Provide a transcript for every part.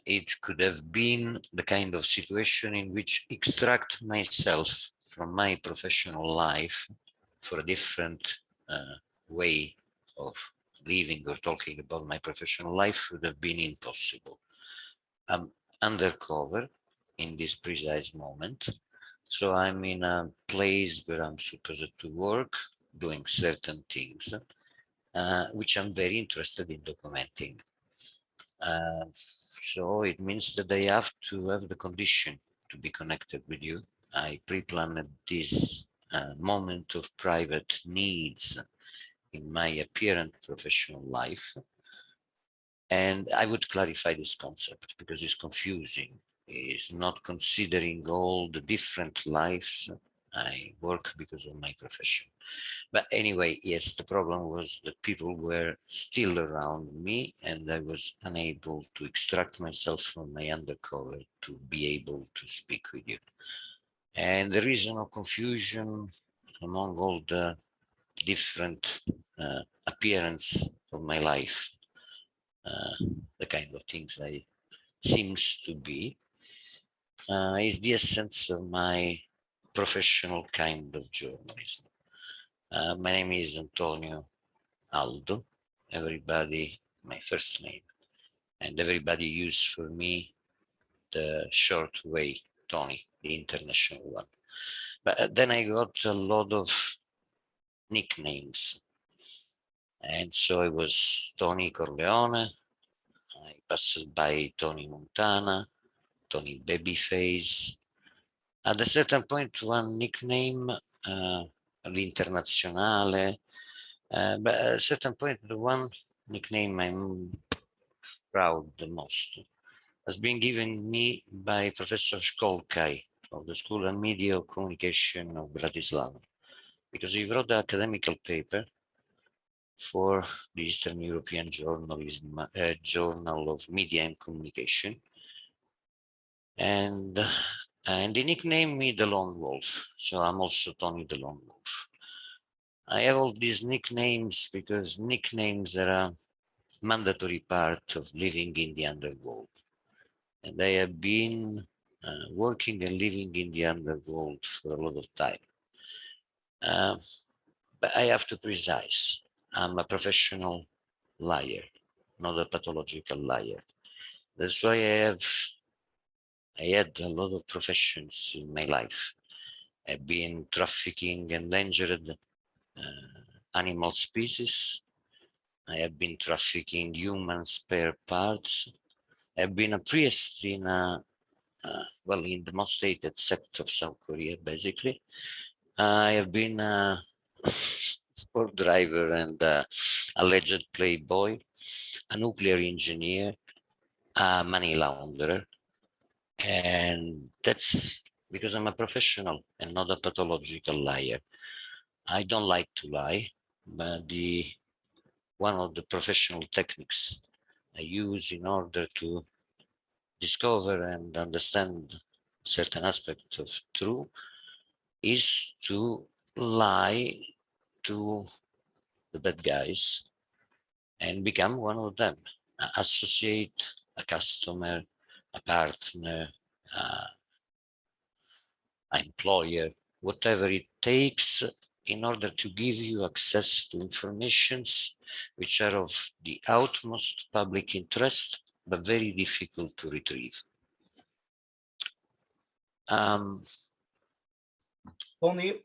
it could have been the kind of situation in which extract myself from my professional life for a different way of living or talking about my professional life would have been impossible. I'm undercover in this precise moment. So I'm in a place where I'm supposed to work, doing certain things, which I'm very interested in documenting. Uh, so it means that I have to have the condition to be connected with you. I pre-planned this moment of private needs in my apparent professional life. And I would clarify this concept because it's confusing. It's not considering all the different lives I work because of my profession. But anyway, yes, the problem was that people were still around me and I was unable to extract myself from my undercover to be able to speak with you. And the reason of confusion among all the different appearance of my life, the kind of things I seems to be, is the essence of my professional kind of journalism. My name is Antonio Aldo, everybody, my first name, and everybody use for me the short way, Tony, the international one. But then I got a lot of nicknames. And so I was Tony Corleone, I passed by Tony Montana, Tony Babyface. At a certain point, one nickname, l'Internazionale, but at a certain point, the one nickname I'm proud the most has been given me by Professor Skolkai of the School of Media Communication of Bratislava, because he wrote the academical paper for the Eastern European Journalism, Journal of Media and Communication, and he nicknamed me the Lone Wolf, so I'm also Tony the Lone Wolf. I have all these nicknames because nicknames are a mandatory part of living in the underworld. And I have been working and living in the underworld for a lot of time. But I have to precise, I'm a professional liar, not a pathological liar. That's why I had a lot of professions in my life. I've been trafficking endangered animal species. I have been trafficking human spare parts. I've been a priest in well, in the most hated sect of South Korea, basically. I have been a sport driver and alleged playboy, a nuclear engineer, a money launderer. And that's because I'm a professional and not a pathological liar. I don't like to lie, but one of the professional techniques I use in order to discover and understand certain aspects of truth is to lie to the bad guys and become one of them, associate, a customer, a partner, an employer, whatever it takes in order to give you access to informations which are of the utmost public interest, but very difficult to retrieve. Tony,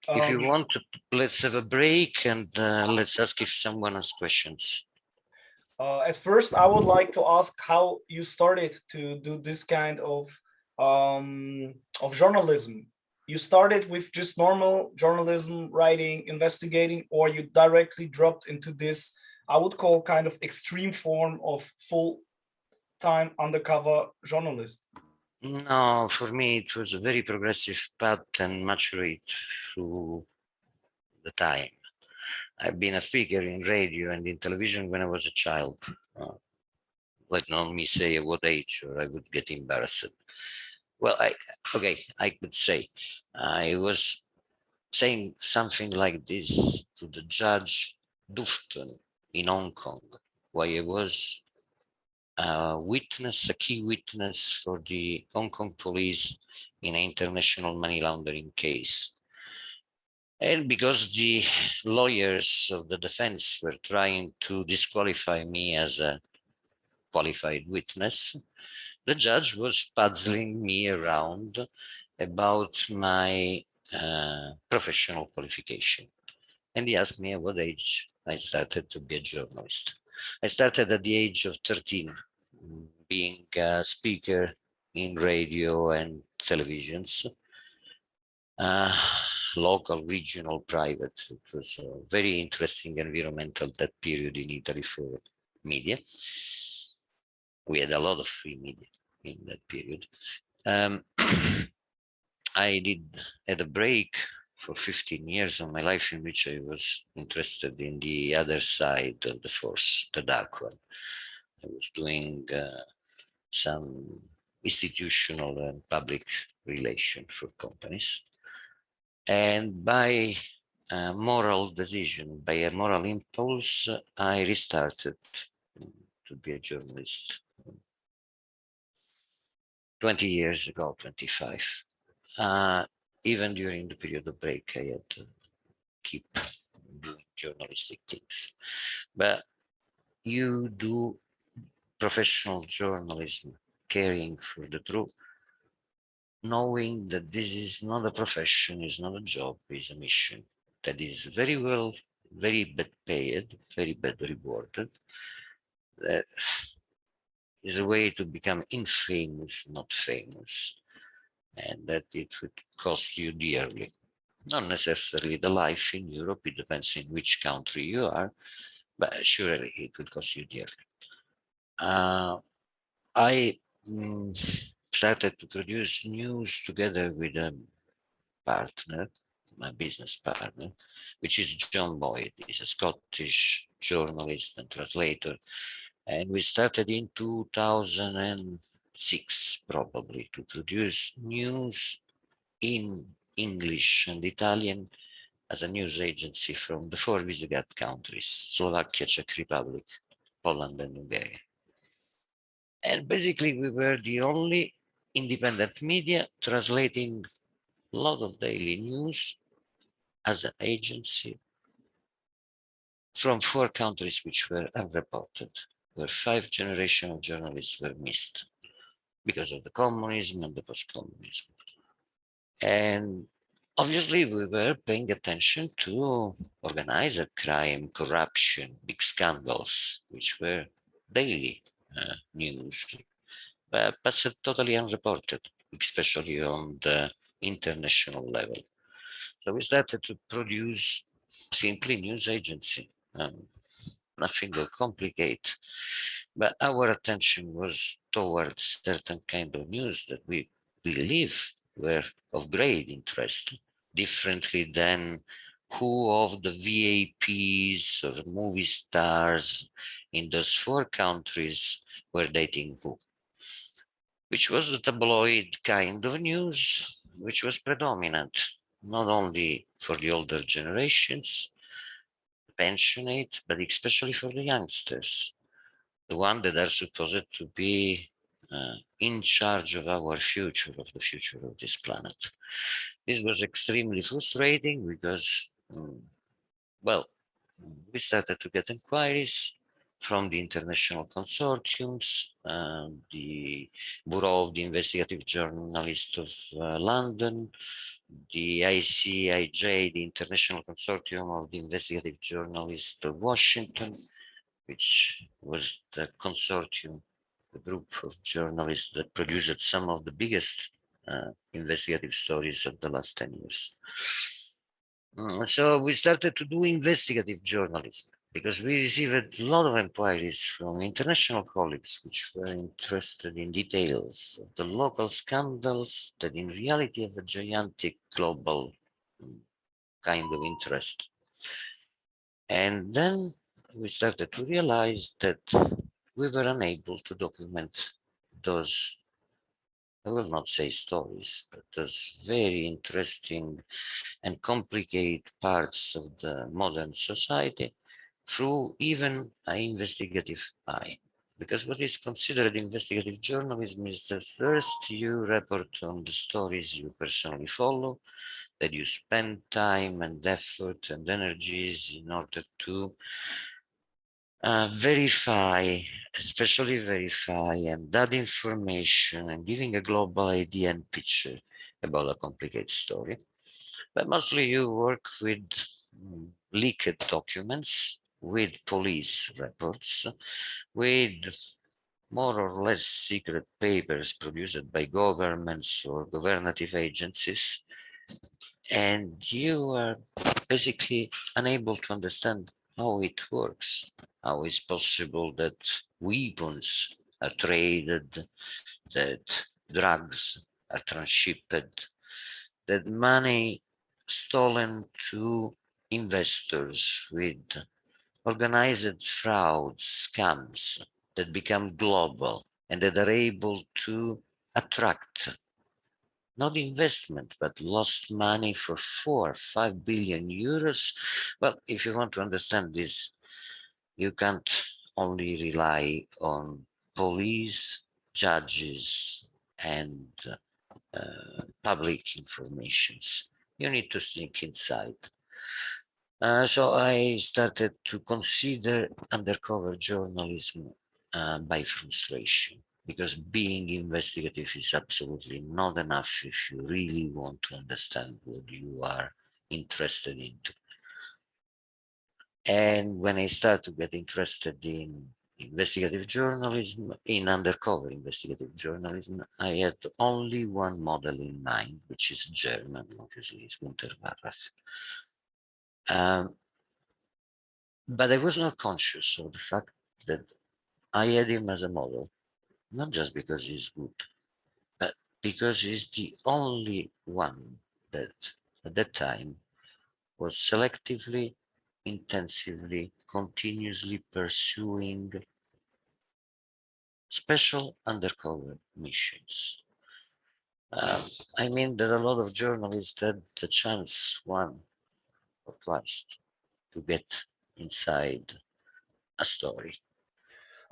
if you want, let's have a break and let's ask if someone has questions. At first, I would like to ask how you started to do this kind of journalism. You started with just normal journalism, writing, investigating, or you directly dropped into this, I would call kind of extreme form of full-time undercover journalist? No, for me, it was a very progressive path and matured through the time. I've been a speaker in radio and in television when I was a child. Let not me say at what age, or I would get embarrassed. Well, I could say I was saying something like this to the judge Dufton in Hong Kong, while I was a key witness for the Hong Kong police in an international money laundering case. And because the lawyers of the defense were trying to disqualify me as a qualified witness, the judge was puzzling me around about my professional qualification. And he asked me at what age I started to be a journalist. I started at the age of 13, being a speaker in radio and televisions, local, regional, private. It was a very interesting environmental that period in Italy for media. We had a lot of free media in that period. I had a break for 15 years of my life in which I was interested in the other side of the force, the dark one. I was doing some institutional and public relation for companies. And by a moral decision, by a moral impulse, I restarted to be a journalist 20 years ago, 25. Even during the period of break, I had to keep doing journalistic things. But you do professional journalism, caring for the truth, knowing that this is not a profession, is not a job, is a mission that is very well, very bad paid, very bad rewarded. That is a way to become infamous, not famous, and that it would cost you dearly. Not necessarily the life in Europe, it depends in which country you are, but surely it will cost you dearly. I started to produce news together with a partner, my business partner, which is John Boyd. He's a Scottish journalist and translator. And we started in 2006, probably, to produce news in English and Italian as a news agency from the 4 Visegrad countries, Slovakia, Czech Republic, Poland, and Hungary. And basically, we were the only independent media translating a lot of daily news as an agency from 4 countries which were unreported, where 5 generations of journalists were missed because of the communism and the post-communism. And obviously, we were paying attention to organized crime, corruption, big scandals, which were daily news, but totally unreported, especially on the international level. So we started to produce simply news agency, nothing will complicate, but our attention was towards certain kind of news that we believe were of great interest, differently than who of the VIPs or movie stars in those 4 countries were dating who, which was the tabloid kind of news, which was predominant, not only for the older generations, pensionate, but especially for the youngsters, the ones that are supposed to be in charge of our future, of the future of this planet. This was extremely frustrating because, well, we started to get inquiries from the international consortiums, the Bureau of the Investigative Journalists of London, the ICIJ, the International Consortium of the Investigative Journalists of Washington, which was the consortium, the group of journalists that produced some of the biggest investigative stories of the last 10 years. So we started to do investigative journalism because we received a lot of inquiries from international colleagues which were interested in details of the local scandals that in reality have a gigantic global kind of interest. And then we started to realize that we were unable to document those, I will not say stories, but those very interesting and complicated parts of the modern society through even an investigative eye. Because what is considered investigative journalism is that first you report on the stories you personally follow, that you spend time and effort and energies in order to verify, especially verify and add information and giving a global idea and picture about a complicated story. But mostly you work with leaked documents, with police reports, with more or less secret papers produced by governments or governative agencies, and you are basically unable to understand how it works, how it's possible that weapons are traded, that drugs are transshipped, that money stolen to investors with organized frauds, scams that become global and that are able to attract not investment, but lost money for 4 or 5 billion euros. Well, if you want to understand this, you can't only rely on police, judges, and public informations. You need to think inside. So I started to consider undercover journalism by frustration, because being investigative is absolutely not enough if you really want to understand what you are interested in. And when I started to get interested in investigative journalism, in undercover investigative journalism, I had only one model in mind, which is German, obviously, it's Günter Warraff. But I was not conscious of the fact that I had him as a model, not just because he's good, but because he's the only one that at that time was selectively, intensively, continuously pursuing special undercover missions. I mean, there are a lot of journalists had the chance one or twice to get inside a story.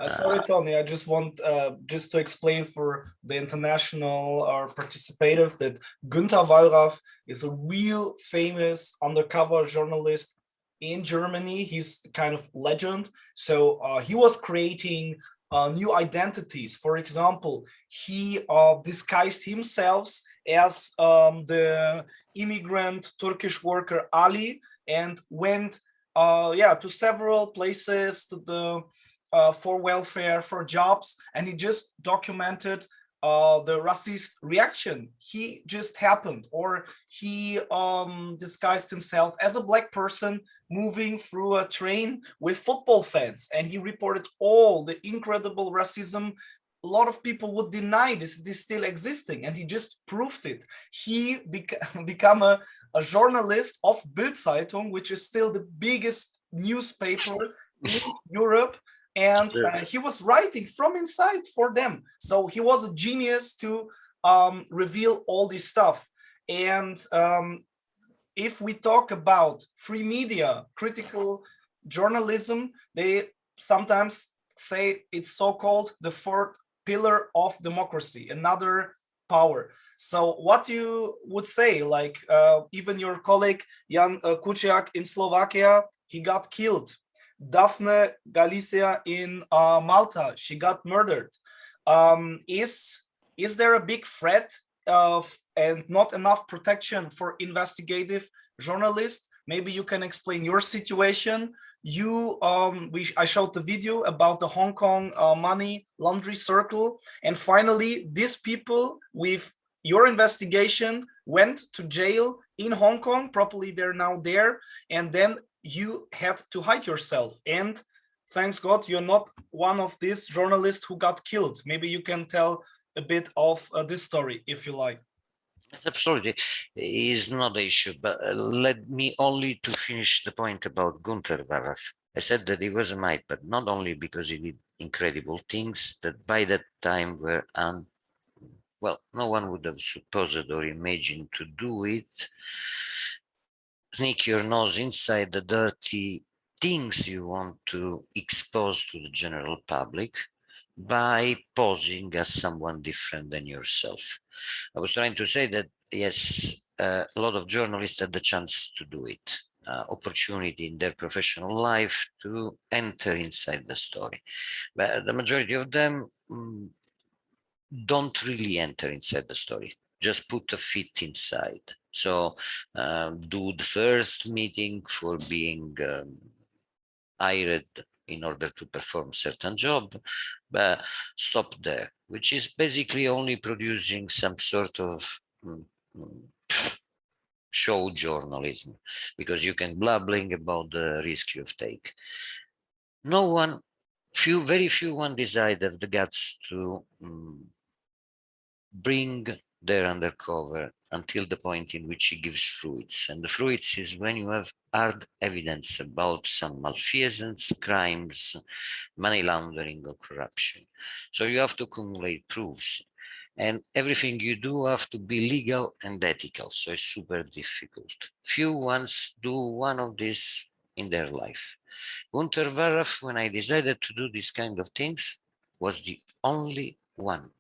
Sorry, Tony, I just want just to explain for the international or participative that Günter Wallraff is a real famous undercover journalist in Germany. He's kind of legend. So he was creating new identities. For example, he disguised himself as the immigrant Turkish worker Ali and went to several places to the for welfare, for jobs, and he just documented the racist reaction. He just happened, or he disguised himself as a black person moving through a train with football fans, and he reported all the incredible racism. A lot of people would deny this still existing, and he just proved it. He became a journalist of Bild Zeitung, which is still the biggest newspaper in Europe, and he was writing from inside for them. So he was a genius to reveal all this stuff. And if we talk about free media, critical journalism, they sometimes say it's so-called the fourth pillar of democracy, another power. So what you would say, like even your colleague Jan Kuciak in Slovakia, he got killed. Daphne Galicia in Malta, she got murdered. Is there a big threat of and not enough protection for investigative journalists? Maybe you can explain your situation. You, I showed the video about the Hong Kong money laundry circle, and finally, these people with your investigation went to jail in Hong Kong. Probably they're now there, and then you had to hide yourself, and thanks God you're not one of these journalists who got killed. Maybe you can tell a bit of this story if you like. Absolutely, is not the issue, but let me only to finish the point about Günter Warraff. I said that he was a mite, but not only because he did incredible things that by that time were well, no one would have supposed or imagined to do it. Sneak your nose inside the dirty things you want to expose to the general public. by posing as someone different than yourself. I was trying to say that, yes, a lot of journalists had the chance to do it, opportunity in their professional life to enter inside the story. But the majority of them don't really enter inside the story, just put a feet inside. So do the first meeting for being hired in order to perform certain job, but stop there, which is basically only producing some sort of show journalism, because you can blabbling about the risk you take. No one, very few one decided the guts to bring their undercover until the point in which it gives fruits. And the fruits is when you have hard evidence about some malfeasance, crimes, money laundering, or corruption. So you have to accumulate proofs. And everything you do have to be legal and ethical. So it's super difficult. Few ones do one of these in their life. Gunter Varaf, when I decided to do this kind of things, was the only one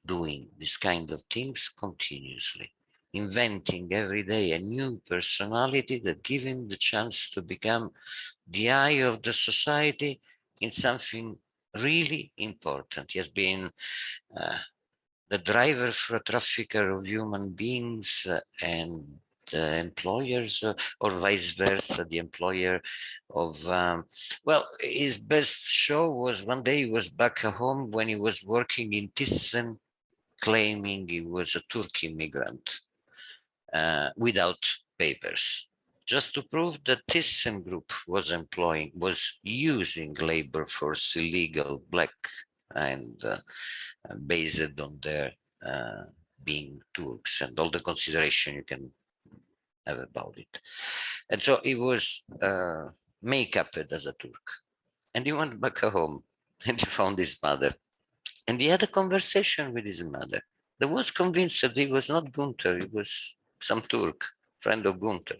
doing this kind of things continuously, inventing every day a new personality that gives him the chance to become the eye of the society in something really important. He has been the driver for a trafficker of human beings and the employers, or vice versa, the employer of, well, his best show was one day he was back at home when he was working in Thyssen, claiming he was a Turk immigrant without papers, just to prove that Thyssen group was using labor force, illegal, black, and based on their being Turks and all the consideration you can have about it. And so he was make-upped as a Turk. And he went back home and he found his mother. And he had a conversation with his mother. That was convinced that he was not Gunther, he was some Turk, friend of Gunther.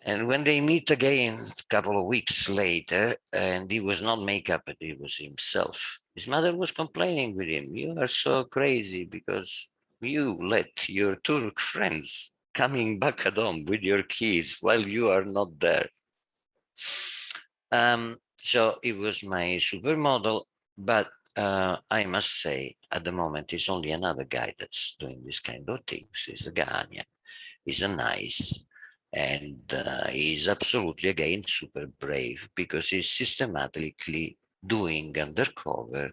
And when they meet again a couple of weeks later, and he was not make-upped, he was himself. His mother was complaining with him, "You are so crazy because you let your Turk friends coming back at home with your keys while you are not there." So he was my supermodel, but I must say, at the moment, he's only another guy that's doing this kind of things. He's a Ghanaian, he's a nice, and he's absolutely, again, super brave because he's systematically doing undercover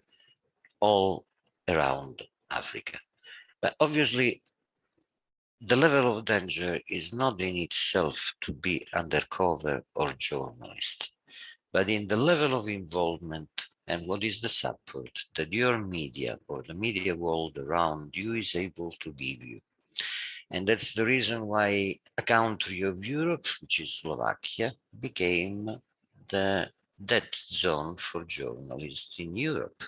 all around Africa. But obviously, the level of danger is not in itself to be undercover or journalist, but in the level of involvement and what is the support that your media or the media world around you is able to give you. And that's the reason why a country of Europe, which is Slovakia, became the death zone for journalists in Europe.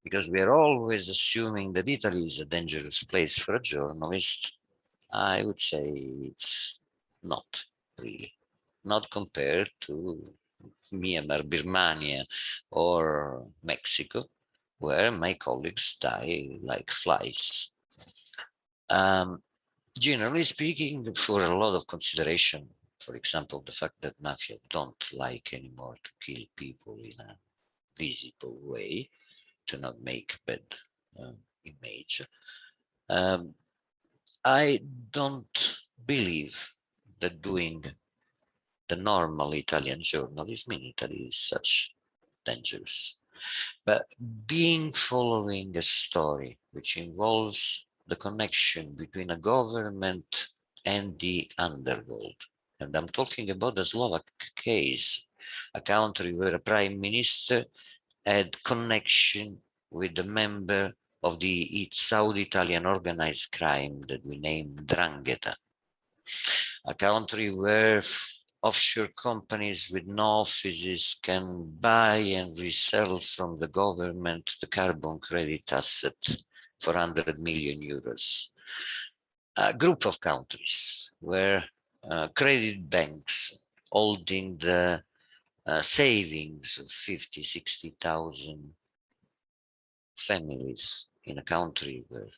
Because we are always assuming that Italy is a dangerous place for a journalist. I would say it's not really, not compared to Myanmar, Birmania, or Mexico, where my colleagues die like flies. Generally speaking, for a lot of consideration, for example, the fact that mafia don't like anymore to kill people in a visible way, to not make bad image. I don't believe that doing the normal Italian journalism in Italy is such dangerous. But following a story which involves the connection between a government and the underworld, and I'm talking about the Slovak case, a country where a prime minister had connection with the member of the Saudi Italian organized crime that we named 'Ndrangheta, a country where offshore companies with no offices can buy and resell from the government the carbon credit asset for 100 million euros. A group of countries where credit banks holding the savings of 50, 60,000 families in a country where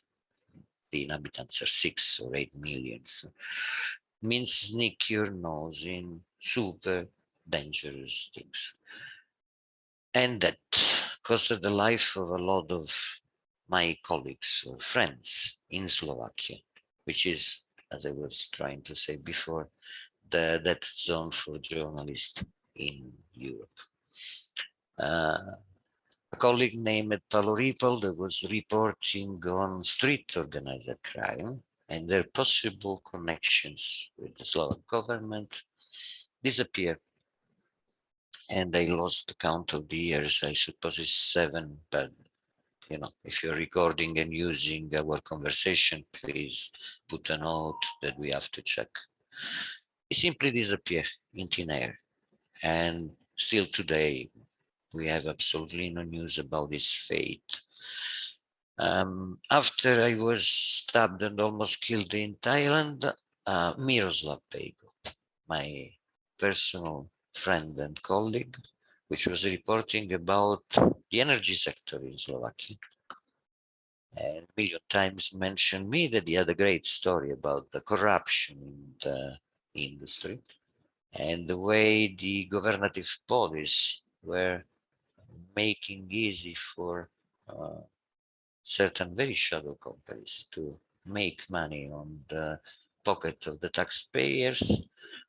the inhabitants are 6 or 8 millions means sneak your nose in super dangerous things. And that costed the life of a lot of my colleagues or friends in Slovakia, which is, as I was trying to say before, the death zone for journalists in Europe. A colleague named Paolo Ripple that was reporting on street organized crime and their possible connections with the Slovak government disappeared. And I lost count of the years. I suppose it's 7, but you know, if you're recording and using our conversation, please put a note that we have to check. He simply disappeared in thin air. And still today, we have absolutely no news about his fate. After I was stabbed and almost killed in Thailand, Miroslav Pego, my personal friend and colleague, which was reporting about the energy sector in Slovakia, and a million times mentioned me that he had a great story about the corruption in the industry and the way the governative bodies were making easy for certain very shadow companies to make money on the pocket of the taxpayers.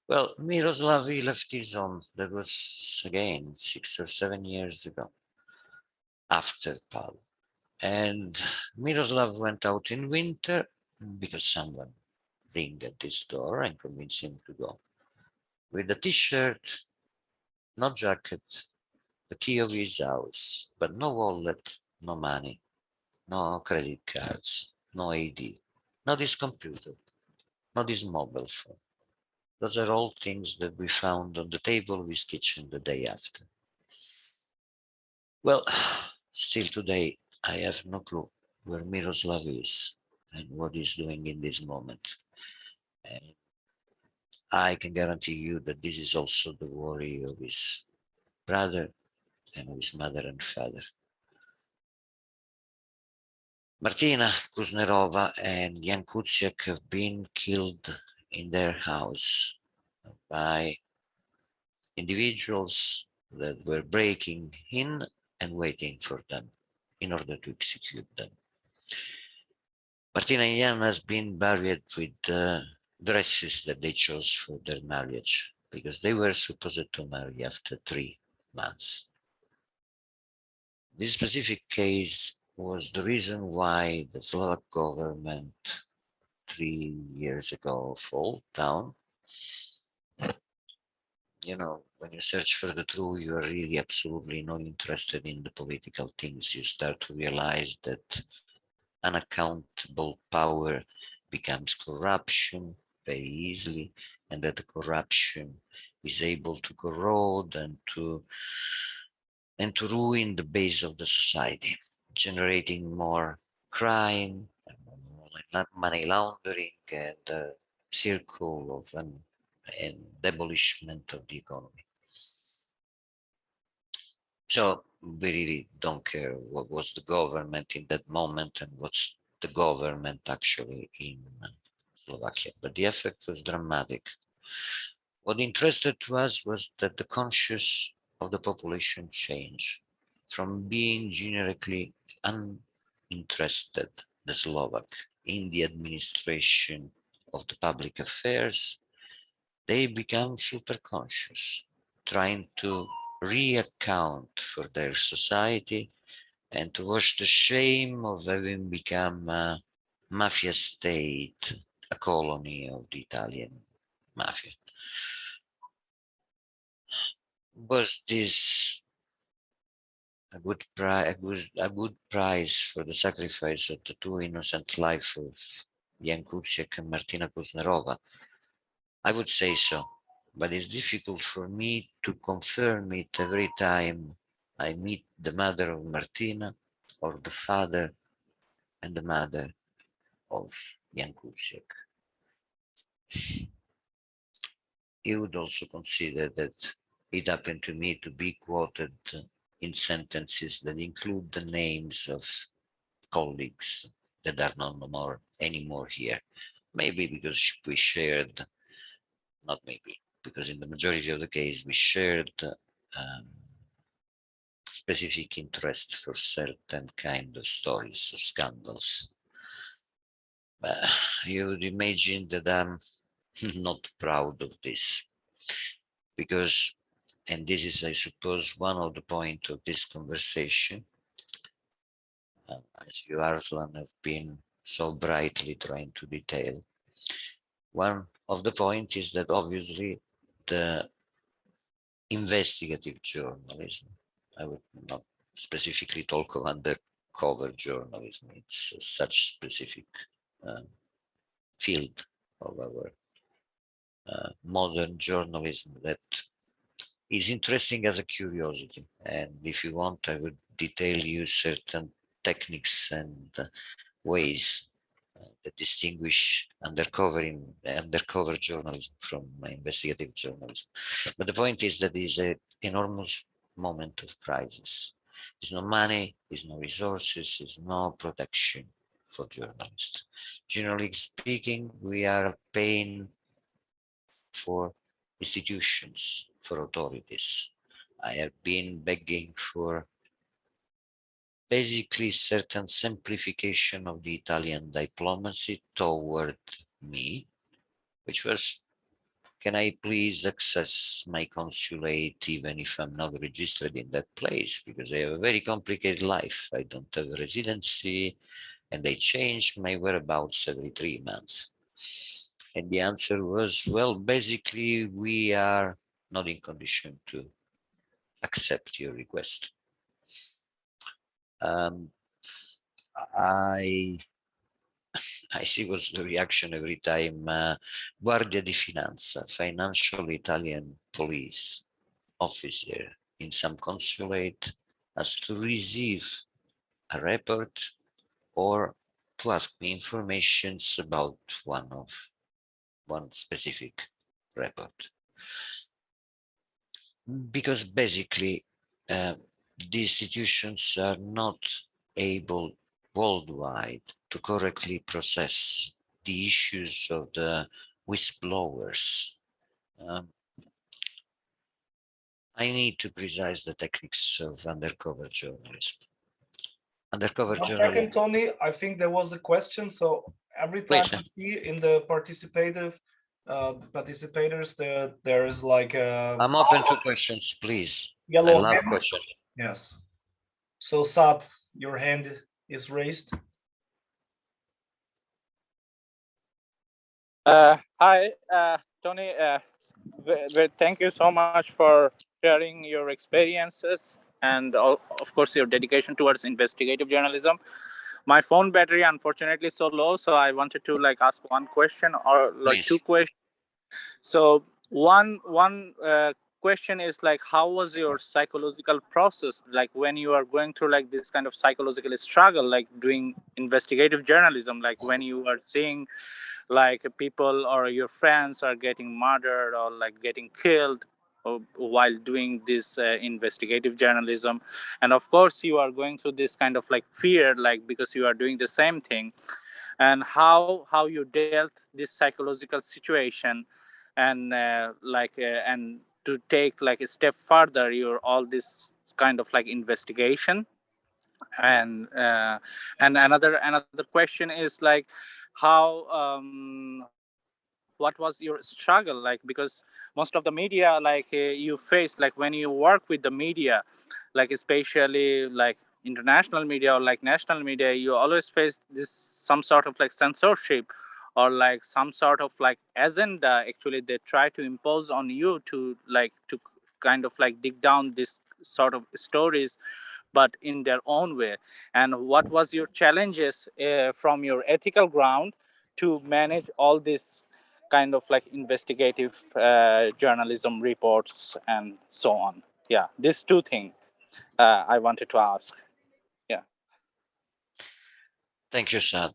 Well, Miroslav left his own. That was again 6 or 7 years ago after Paolo. And Miroslav went out in winter because someone rang at his door and convinced him to go. With a t-shirt, no jacket, the key of his house, but no wallet, no money, no credit cards, no ID, not his computer, not his mobile phone. Those are all things that we found on the table of his kitchen the day after. Well, still today, I have no clue where Miroslav is and what he's doing in this moment. And I can guarantee you that this is also the worry of his brother and of his mother and father. Martina Kuznerova and Jan Kuciak have been killed in their house by individuals that were breaking in and waiting for them in order to execute them. Martina and Jan has been buried with dresses that they chose for their marriage because they were supposed to marry after 3 months. This specific case was the reason why the Slovak government 3 years ago fell down. You know, when you search for the truth, you are really absolutely not interested in the political things. You start to realize that unaccountable power becomes corruption very easily, and that the corruption is able to corrode and to ruin the base of the society, generating more crime, money laundering, and a circle of and demolishment of the economy. So we really don't care what was the government in that moment and what's the government actually in Slovakia, but the effect was dramatic. What interested us was that the conscience of the population changed from being generically uninterested, the Slovak, in the administration of the public affairs. They become super conscious, trying to reaccount for their society and to wash the shame of having become a mafia state, a colony of the Italian mafia. Was this a good price for the sacrifice of the 2 innocent lives of Jan Kuciak and Martina Kuznerova? I would say so, but it's difficult for me to confirm it every time I meet the mother of Martina or the father and the mother of Jan Kuciak. You would also consider that it happened to me to be quoted in sentences that include the names of colleagues that are not no more anymore here. Maybe because we shared, not maybe, because in the majority of the case we shared specific interest for certain kind of stories of scandals. You would imagine that I'm not proud of this because, and this is, I suppose, one of the points of this conversation, as you, Arslan, have been so brightly trying to detail. One of the points is that obviously the investigative journalism, I would not specifically talk of undercover journalism, it's such specific field of our modern journalism that is interesting as a curiosity. And if you want, I would detail you certain techniques and ways that distinguish undercover journalism from investigative journalism. But the point is that is an enormous moment of crisis. There's no money, there's no resources, there's no protection for journalists. Generally speaking, we are paying for institutions, for authorities. I have been begging for basically certain simplification of the Italian diplomacy toward me, which was, can I please access my consulate even if I'm not registered in that place? Because I have a very complicated life. I don't have a residency and they change my whereabouts every 3 months. And the answer was, well, basically, we are not in condition to accept your request. I see what's the reaction every time Guardia di Finanza, financial Italian police officer in some consulate has to receive a report or to ask me information about one specific report. Because basically the institutions are not able worldwide to correctly process the issues of the whistleblowers. I need to precise the techniques of undercover journalism. Undercover 1 journalism. second, Tony. I think there was a question. So every time you see in the participators, there is like a. I'm open to questions, please. Yellow I love hand. questions. Yes. So Sat, your hand is raised. Hi, Tony. Thank you so much for sharing your experiences and, of course, your dedication towards investigative journalism. My phone battery, unfortunately, is so low, so I wanted to ask one question or Please. 2 questions. So one question is how was your psychological process when you are going through this kind of psychological struggle doing investigative journalism, when you are seeing people or your friends are getting murdered or getting killed while doing this investigative journalism, and of course you are going through this kind of fear because you are doing the same thing, and how you dealt this psychological situation, and and to take a step further your all this kind of investigation. And another question is how what was your struggle because most of the media you face when you work with the media, especially international media or national media, you always face this some sort of censorship or some sort of agenda actually they try to impose on you to to kind of dig down this sort of stories but in their own way. And what was your challenges from your ethical ground to manage all this kind of investigative journalism reports and so on? Yeah, these 2 things I wanted to ask. Yeah. Thank you, Sad.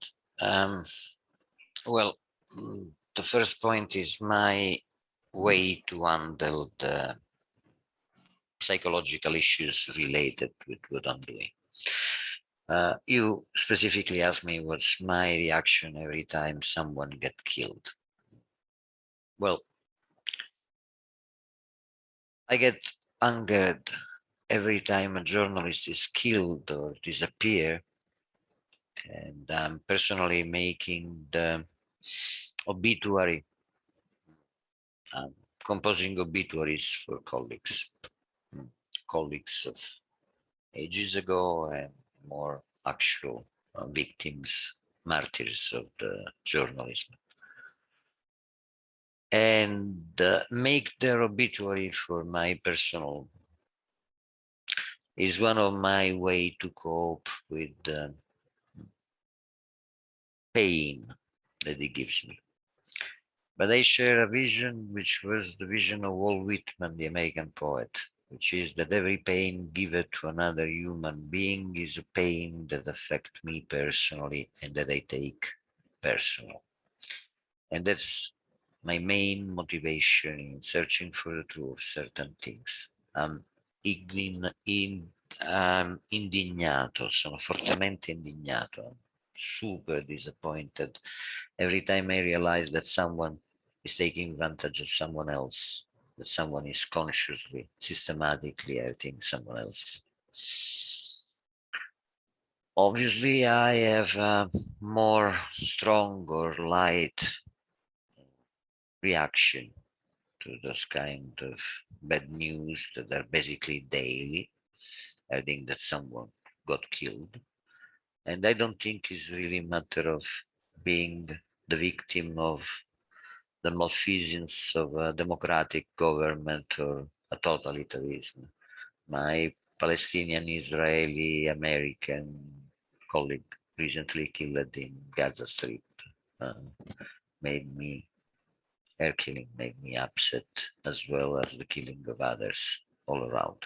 Well, the first point is my way to handle the psychological issues related with what I'm doing. You specifically asked me what's my reaction every time someone gets killed. Well, I get angered every time a journalist is killed or disappear, and I'm personally making the obituary, composing obituaries for colleagues of ages ago and more actual victims, martyrs of the journalism. And make their obituary for my personal is one of my way to cope with the pain that it gives me. But I share a vision which was the vision of Walt Whitman, the American poet, which is that every pain given to another human being is a pain that affects me personally and that I take personal. And that's my main motivation in searching for the truth of certain things. I'm indignato, sono fortemente indignato, super disappointed every time I realize that someone is taking advantage of someone else, that someone is consciously, systematically hurting someone else. Obviously, I have a more strong or light reaction to those kind of bad news that are basically daily. I think that someone got killed. And I don't think it's really a matter of being the victim of the malfeasance of a democratic government or a totalitarianism. My Palestinian, Israeli, American colleague recently killed in Gaza Strip made me, air killing made me upset, as well as the killing of others all around.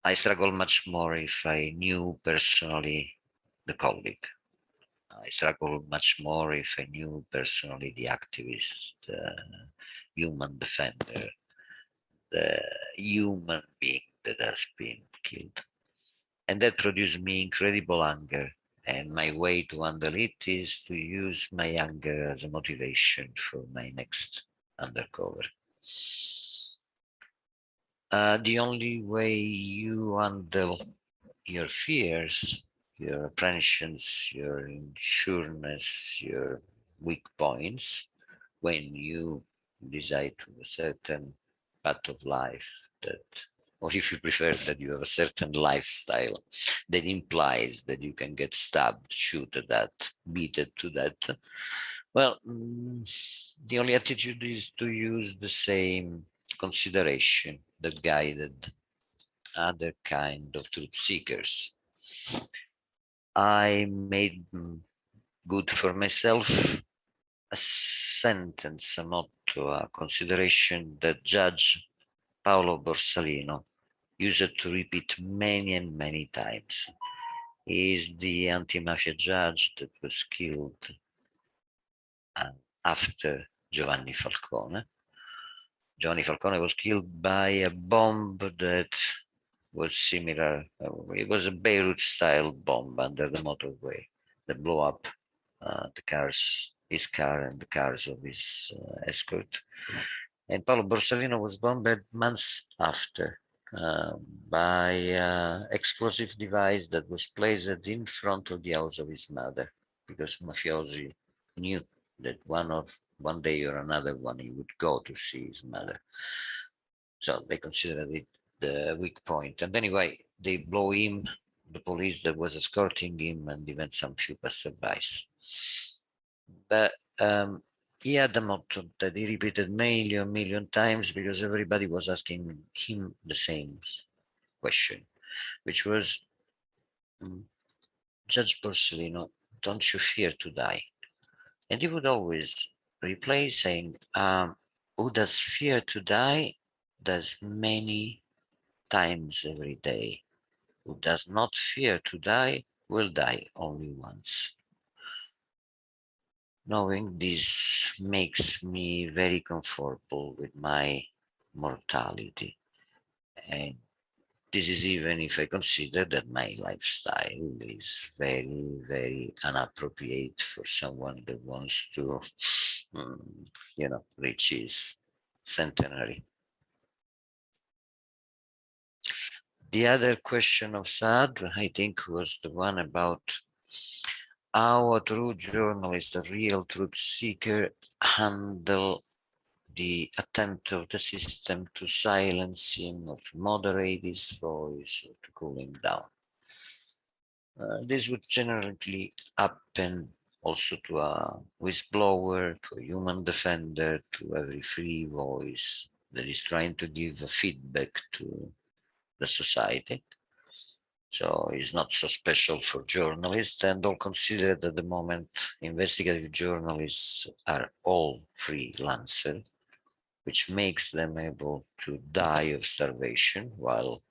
I struggle much more if I knew personally the colleague. I struggle much more if I knew personally the activist, the human defender, the human being that has been killed. And that produced me incredible anger. And my way to handle it is to use my anger as a motivation for my next undercover. The only way you handle your fears, your apprehensions, your insureness, your weak points, when you decide to a certain path of life that, or if you prefer, that you have a certain lifestyle that implies that you can get stabbed, shoot at that, beaten to that. Well, the only attitude is to use the same consideration that guided other kind of truth seekers. I made good for myself a sentence, a motto, a consideration that Judge Paolo Borsellino used to repeat many and many times. He is the anti-mafia judge that was killed after Giovanni Falcone. Giovanni Falcone was killed by a bomb that was similar. It was a Beirut-style bomb under the motorway that blew up his car and the cars of his escort. And Paolo Borsellino was bombed months after by an explosive device that was placed in front of the house of his mother, because mafiosi knew that one day or another one he would go to see his mother. So they considered it the weak point. And anyway, they blow him, the police that was escorting him, and even some few passerbys. But he had the motto that he repeated a million times, because everybody was asking him the same question, which was, Judge Borsellino, don't you fear to die? And he would always reply saying, who does fear to die does many times every day. Who does not fear to die will die only once. Knowing this makes me very comfortable with my mortality, And this is even if I consider that my lifestyle is very, very inappropriate for someone that wants to, reach his centenary. The other question of Saad, I think, was the one about how a true journalist, a real truth seeker, handle the attempt of the system to silence him or to moderate his voice or to cool him down. This would generally happen also to a whistleblower, to a human defender, to every free voice that is trying to give a feedback to the society. So it's not so special for journalists, and all consider that at the moment investigative journalists are all freelancers, which makes them able to die of starvation while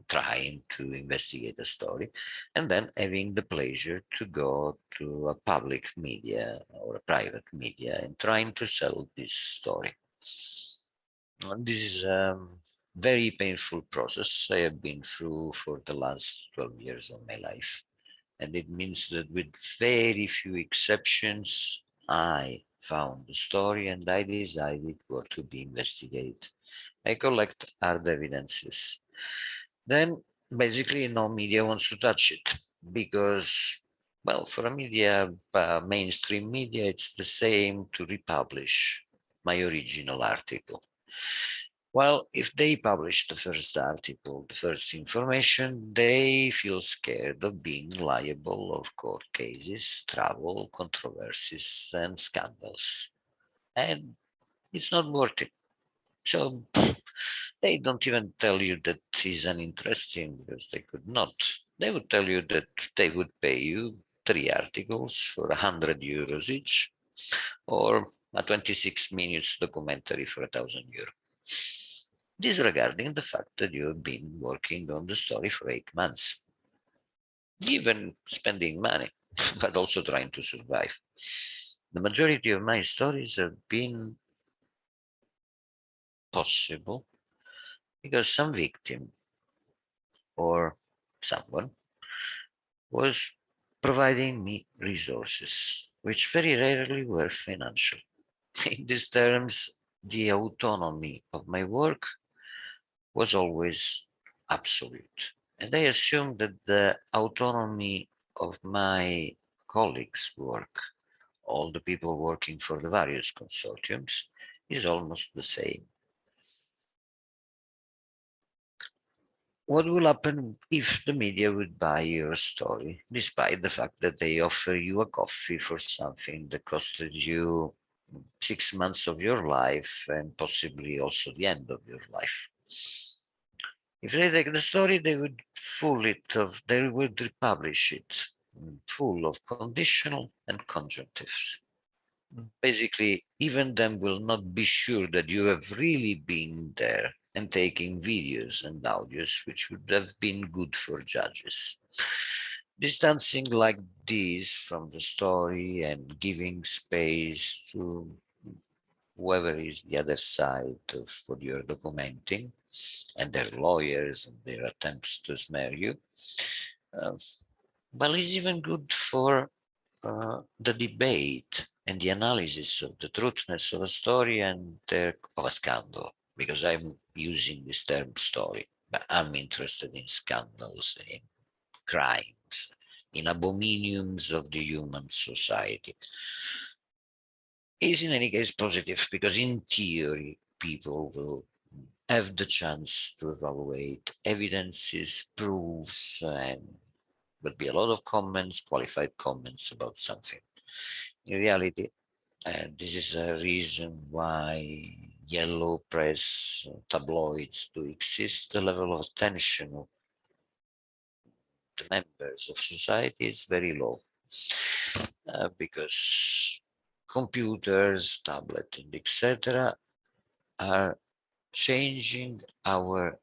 trying to investigate a story, and then having the pleasure to go to a public media or a private media and trying to sell this story. This is a very painful process I have been through for the last 12 years of my life. And it means that with very few exceptions, I found the story and I decided what to be investigated. I collect hard evidences. Then basically no media wants to touch it because, well, for a media, mainstream media, it's the same to republish my original article. Well, if they publish the first article, the first information, they feel scared of being liable of court cases, trouble, controversies, and scandals. And it's not worth it. So they don't even tell you that is uninteresting because they could not. They would tell you that they would pay you 3 articles for 100 euros each, or a 26 minutes documentary for 1,000 euros. Disregarding the fact that you have been working on the story for 8 months, even spending money, but also trying to survive. The majority of my stories have been possible because some victim or someone was providing me resources, which very rarely were financial. In these terms, the autonomy of my work was always absolute. And I assume that the autonomy of my colleagues' work, all the people working for the various consortiums, is almost the same. What will happen if the media would buy your story, despite the fact that they offer you a coffee for something that costed you 6 months of your life and possibly also the end of your life? If they take the story, they would they would republish it full of conditional and conjunctives. Basically, even them will not be sure that you have really been there and taking videos and audios, which would have been good for judges. Distancing like this from the story and giving space to whoever is the other side of what you're documenting and their lawyers and their attempts to smear you, well, it's even good for the debate and the analysis of the truthness of a story and of a scandal, because I'm using this term story, but I'm interested in scandals, in crimes, in abominums of the human society. Is in any case positive because in theory, people will have the chance to evaluate evidences, proofs, and there'll be a lot of comments, qualified comments about something. In reality, this is a reason why yellow press tabloids do exist. The level of attention of the members of society is very low because computers, tablet, and etc. are changing our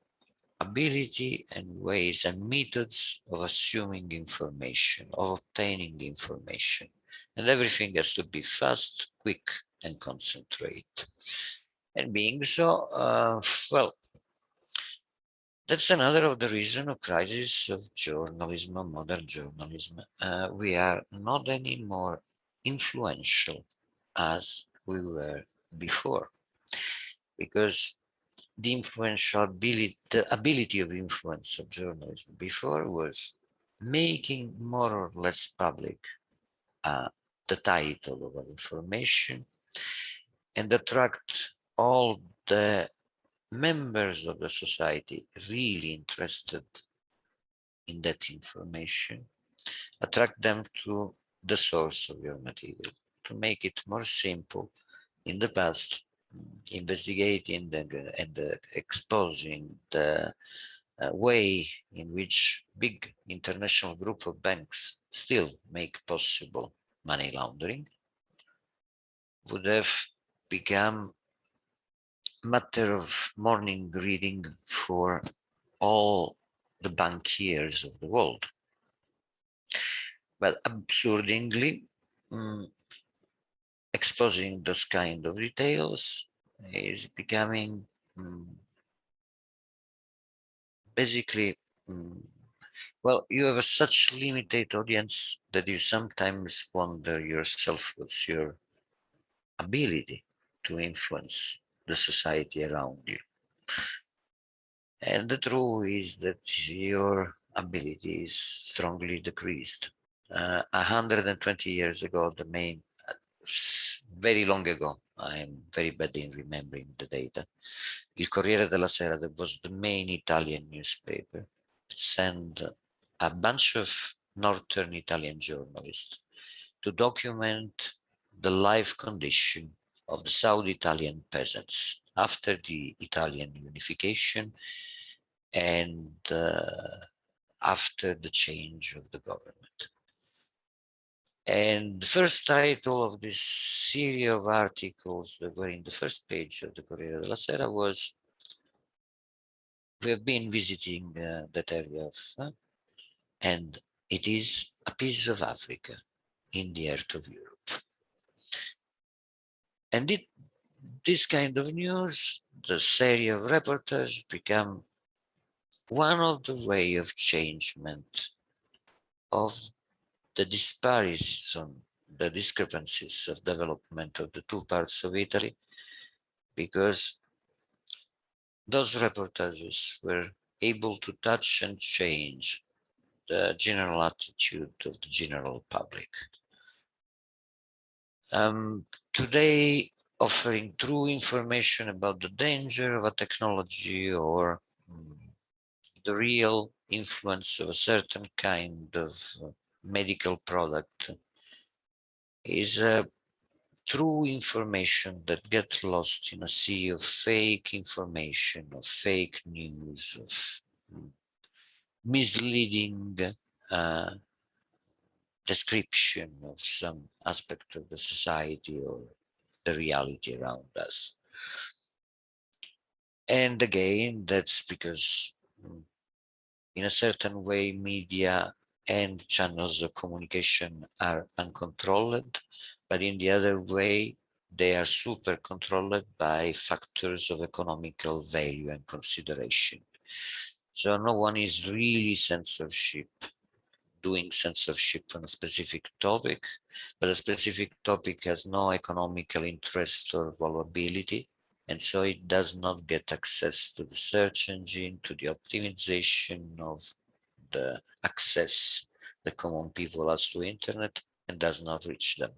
ability and ways and methods of assuming information, of obtaining information. And everything has to be fast, quick, and concentrate. And being so, well, That's another of the reason of crisis of journalism, of modern journalism. We are not anymore influential as we were before, because the ability of influence of journalism before was making more or less public the title of an information and attract all the members of the society really interested in that information, attract them to the source of your material. To make it more simple, in the past, investigating and exposing the way in which big international group of banks still make possible money laundering would have become matter of morning reading for all the bankiers of the world. Well, absurdly, exposing those kind of details is becoming basically, well, you have such limited audience that you sometimes wonder yourself what's your ability to influence the society around you. And the truth is that your ability is strongly decreased. 120 years ago, very long ago, I'm very bad in remembering the data, Il Corriere della Sera, that was the main Italian newspaper, sent a bunch of northern Italian journalists to document the life condition of the South Italian peasants after the Italian unification and after the change of the government. And the first title of this series of articles that were in the first page of the Corriere della Sera was, we have been visiting that area and it is a piece of Africa in the heart of Europe. And this kind of news, the series of reportages, become one of the way of changement of the disparities, the discrepancies of development of the two parts of Italy, because those reportages were able to touch and change the general attitude of the general public. Today, offering true information about the danger of a technology or the real influence of a certain kind of medical product is true information that gets lost in a sea of fake information, of fake news, of misleading description of some aspect of the society or the reality around us. And again, that's because in a certain way, media and channels of communication are uncontrolled, but in the other way, they are super controlled by factors of economical value and consideration. So no one is really doing censorship on a specific topic, but a specific topic has no economical interest or valuability, and so it does not get access to the search engine, to the optimization of the access the common people has to internet, and does not reach them.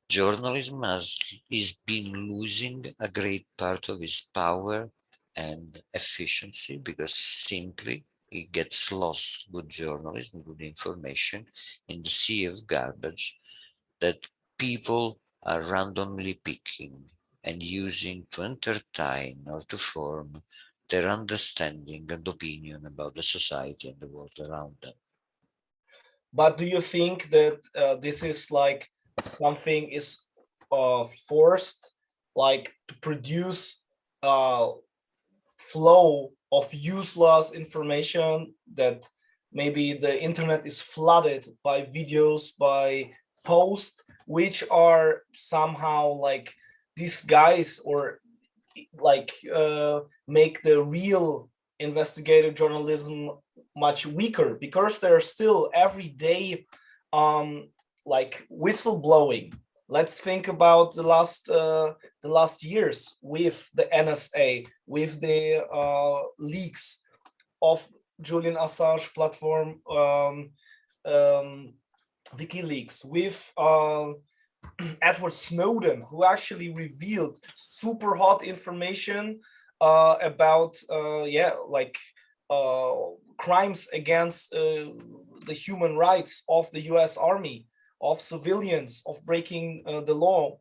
Journalism is been losing a great part of its power and efficiency because simply it gets lost, good journalism, good information, in the sea of garbage that people are randomly picking and using to entertain or to form their understanding and opinion about the society and the world around them. But do you think that this is like something is forced, like to produce flow of useless information, that maybe the internet is flooded by videos, by posts, which are somehow like disguised or like make the real investigative journalism much weaker, because there's still every day like whistleblowing. Let's think about the last years with the NSA, with the leaks of Julian Assange platform, WikiLeaks, with Edward Snowden, who actually revealed super hot information about crimes against the human rights of the US Army, of civilians, of breaking the law,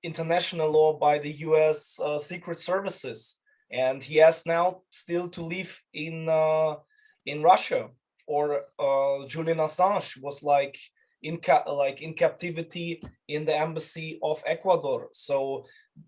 international law by the US Secret Services. And he has now still to live in Russia. Or Julian Assange was like in captivity in the embassy of Ecuador. So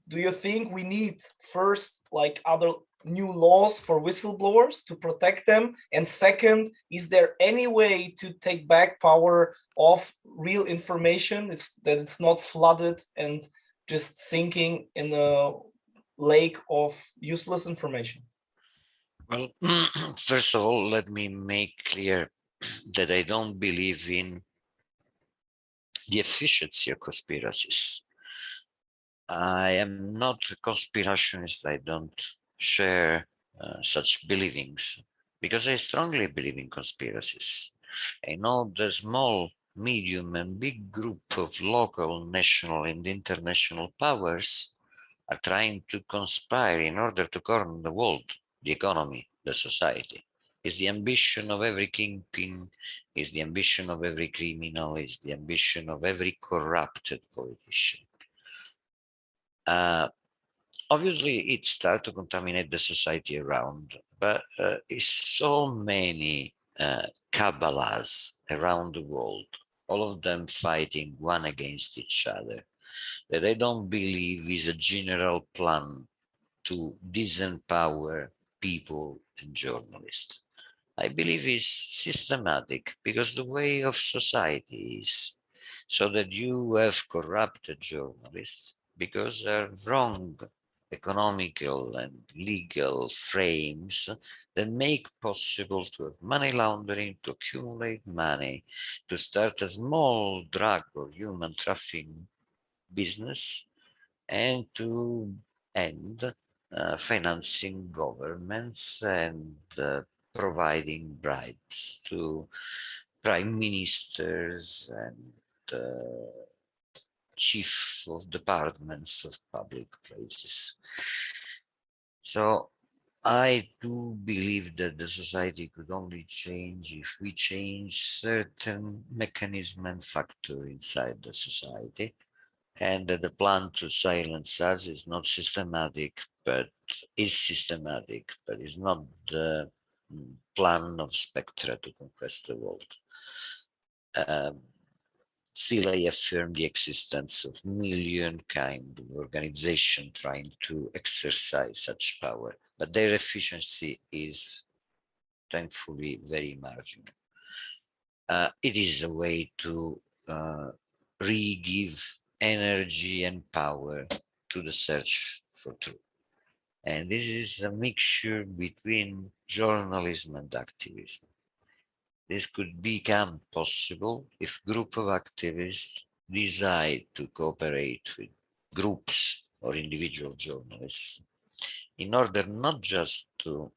do you think we need first like other new laws for whistleblowers to protect them? And second, is there any way to take back power of real information? It's not flooded and just sinking in a lake of useless information? Well, first of all, let me make clear that I don't believe in the efficiency of conspiracies. I am not a conspirationist. I don't share such believings because I strongly believe in conspiracies. I know the small, medium, and big group of local, national, and international powers are trying to conspire in order to corner the world, the economy, the society. It's the ambition of every kingpin, is the ambition of every criminal, is the ambition of every corrupted politician. Obviously, it starts to contaminate the society around, but it's so many Kabbalahs around the world, all of them fighting one against each other, that I don't believe is a general plan to disempower people and journalists. I believe it's systematic because the way of society is so that you have corrupted journalists because they're wrong economical and legal frames that make possible to have money laundering, to accumulate money, to start a small drug or human trafficking business, and to end financing governments and providing bribes to prime ministers and chief of departments of public places. So I do believe that the society could only change if we change certain mechanism and factor inside the society, and that the plan to silence us is not systematic, but is systematic, but is not the plan of Spectra to conquest the world. Still, I affirm the existence of million kind of organization trying to exercise such power, but their efficiency is thankfully very marginal. It is a way to re-give energy and power to the search for truth. And this is a mixture between journalism and activism. This could become possible if group of activists decide to cooperate with groups or individual journalists in order not just to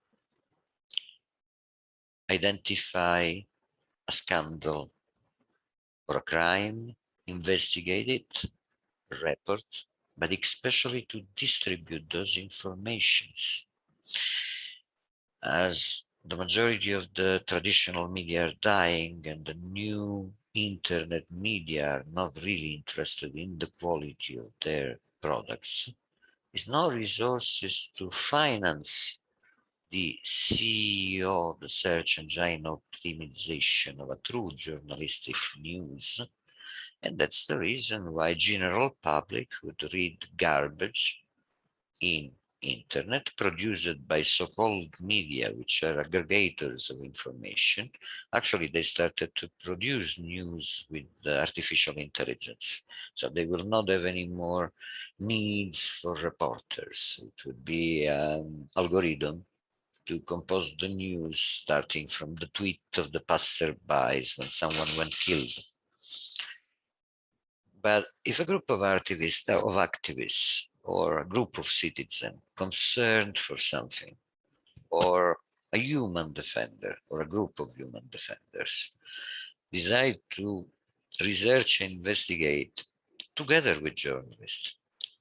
identify a scandal or a crime, investigate it, report, but especially to distribute those informations. As the majority of the traditional media are dying and the new internet media are not really interested in the quality of their products, there's no resources to finance the CEO, the search engine optimization of a true journalistic news. And that's the reason why general public would read garbage in internet, produced by so-called media, which are aggregators of information. Actually, they started to produce news with artificial intelligence. So they will not have any more needs for reporters. It would be an algorithm to compose the news starting from the tweet of the passerbys when someone went killed. But if a group of activists or a group of citizens concerned for something, or a human defender or a group of human defenders decide to research and investigate together with journalists,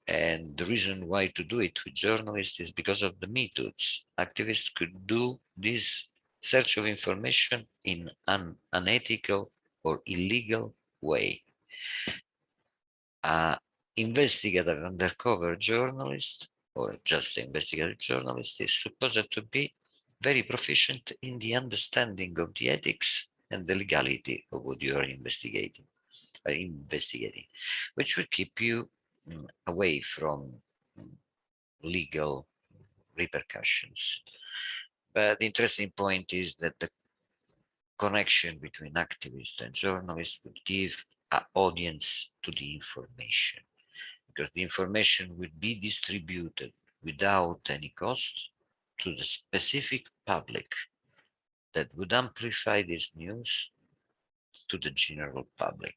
and the reason why to do it with journalists is because of the methods. Activists could do this search of information in an unethical or illegal way. Investigative undercover journalist or just investigative journalist is supposed to be very proficient in the understanding of the ethics and the legality of what you are investigating, which will keep you away from legal repercussions. But the interesting point is that the connection between activists and journalists would give an audience to the information, because the information would be distributed without any cost to the specific public that would amplify this news to the general public.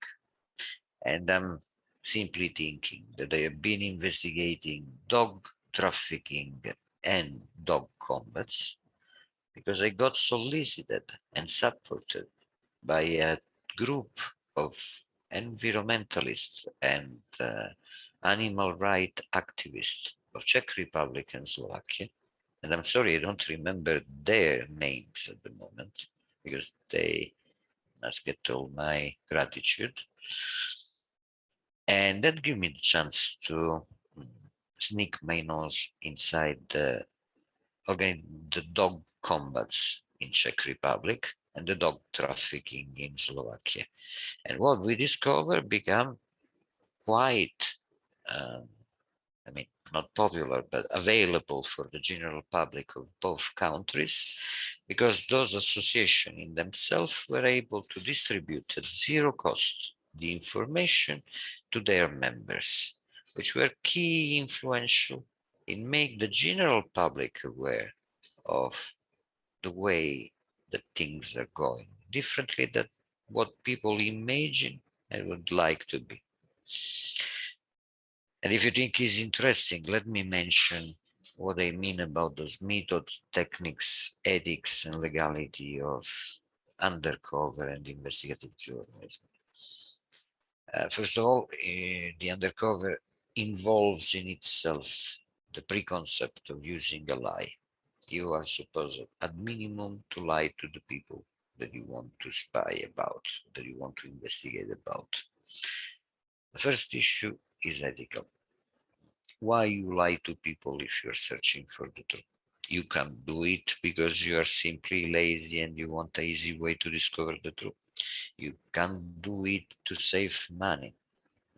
And I'm simply thinking that I have been investigating dog trafficking and dog combats because I got solicited and supported by a group of environmentalists and animal rights activists of Czech Republic and Slovakia. And I'm sorry, I don't remember their names at the moment because they must get all my gratitude. And that gave me the chance to sneak my nose inside the dog combats in Czech Republic and the dog trafficking in Slovakia. And what we discovered became quite, not popular, but available for the general public of both countries, because those associations in themselves were able to distribute at zero cost the information to their members, which were key influential in making the general public aware of the way that things are going differently than what people imagine and would like to be. And if you think it's interesting, let me mention what I mean about those methods, techniques, ethics, and legality of undercover and investigative journalism. First of all, the undercover involves in itself the preconcept of using a lie. You are supposed, at minimum, to lie to the people that you want to spy about, that you want to investigate about. The first issue is ethical. Why you lie to people if you're searching for the truth? You can do it because you are simply lazy and you want an easy way to discover the truth. You can do it to save money.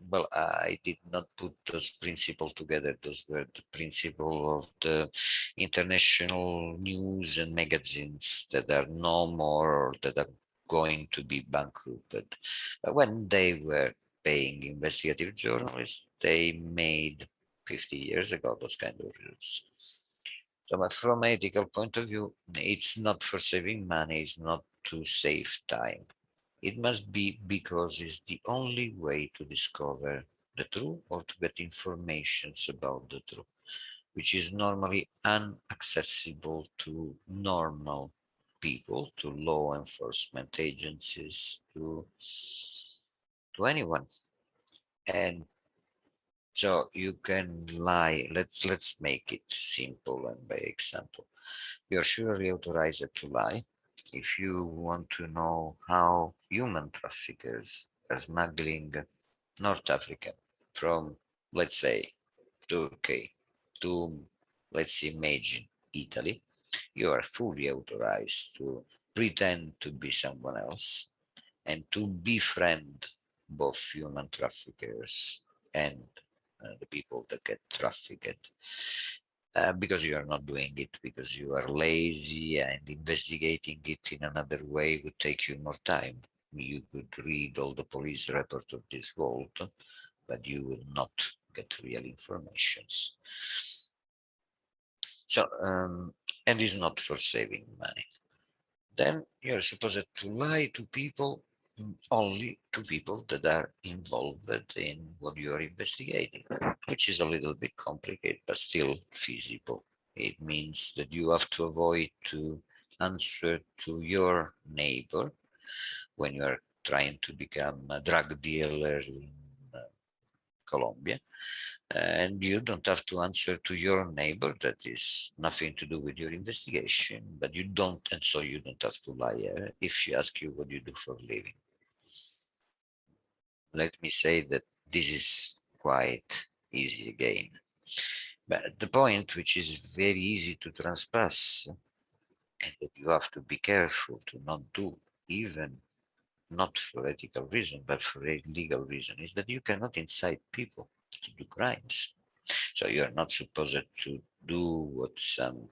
Well, I did not put those principles together. Those were the principles of the international news and magazines that are no more or that are going to be bankrupted. When they were paying investigative journalists, they made 50 years ago those kind of rules. So from an ethical point of view, it's not for saving money, it's not to save time. It must be because it's the only way to discover the truth or to get information about the truth, which is normally inaccessible to normal people, to law enforcement agencies, to anyone. And so you can lie. Let's make it simple and by example. You're surely authorized to lie if you want to know how human traffickers are smuggling North African from, let's say, Turkey to, let's imagine, Italy. You are fully authorized to pretend to be someone else and to befriend both human traffickers and the people that get trafficked. because you are not doing it, because you are lazy, and investigating it in another way would take you more time. You could read all the police report of this world, but you will not get real informations. So, and it's not for saving money. Then you're supposed to lie to people, only to people that are involved in what you are investigating, which is a little bit complicated, but still feasible. It means that you have to avoid to answer to your neighbor when you are trying to become a drug dealer in Colombia. And you don't have to answer to your neighbor. That is nothing to do with your investigation, but you don't, and so you don't have to lie if she asks you what you do for a living. Let me say that this is quite easy again. But the point, which is very easy to transpass, and that you have to be careful to not do, even not for ethical reason, but for a legal reason, is that you cannot incite people to do crimes. So you are not supposed to do what some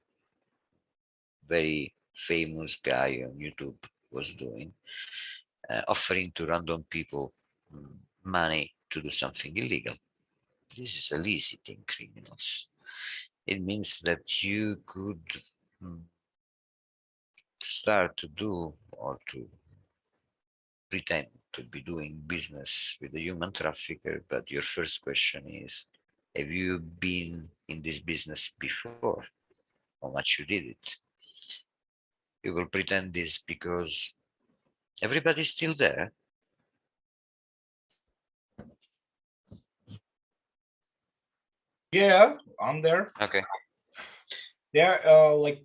very famous guy on YouTube was doing, offering to random people money to do something illegal. This is eliciting criminals. It means that you could start to do or to pretend to be doing business with a human trafficker, but your first question is, have you been in this business before? How much you did it? You will pretend this because everybody's still there. Yeah, I'm there. Okay. Yeah, like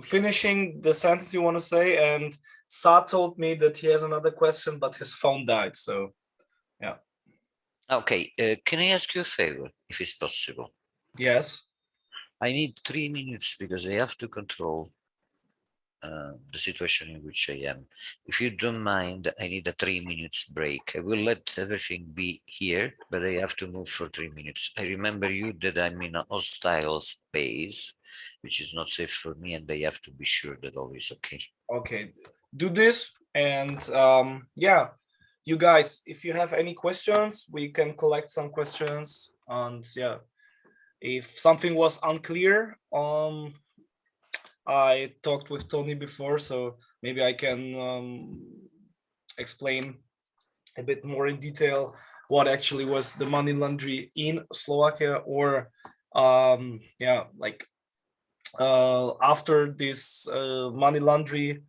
finishing the sentence you want to say, and Sa told me that he has another question, but his phone died. So, yeah. Okay, can I ask you a favor, if it's possible? Yes. I need 3 minutes because I have to control the situation in which I am. If you don't mind, I need a 3 minutes break. I will let everything be here, but I have to move for 3 minutes. I remember you that I'm in a hostile space, which is not safe for me, and I have to be sure that all is okay. Okay, do this, and yeah, you guys, if you have any questions, we can collect some questions, and yeah, if something was unclear, I talked with Tony before, so maybe I can explain a bit more in detail what actually was the money laundering in Slovakia, or yeah, like after this money laundering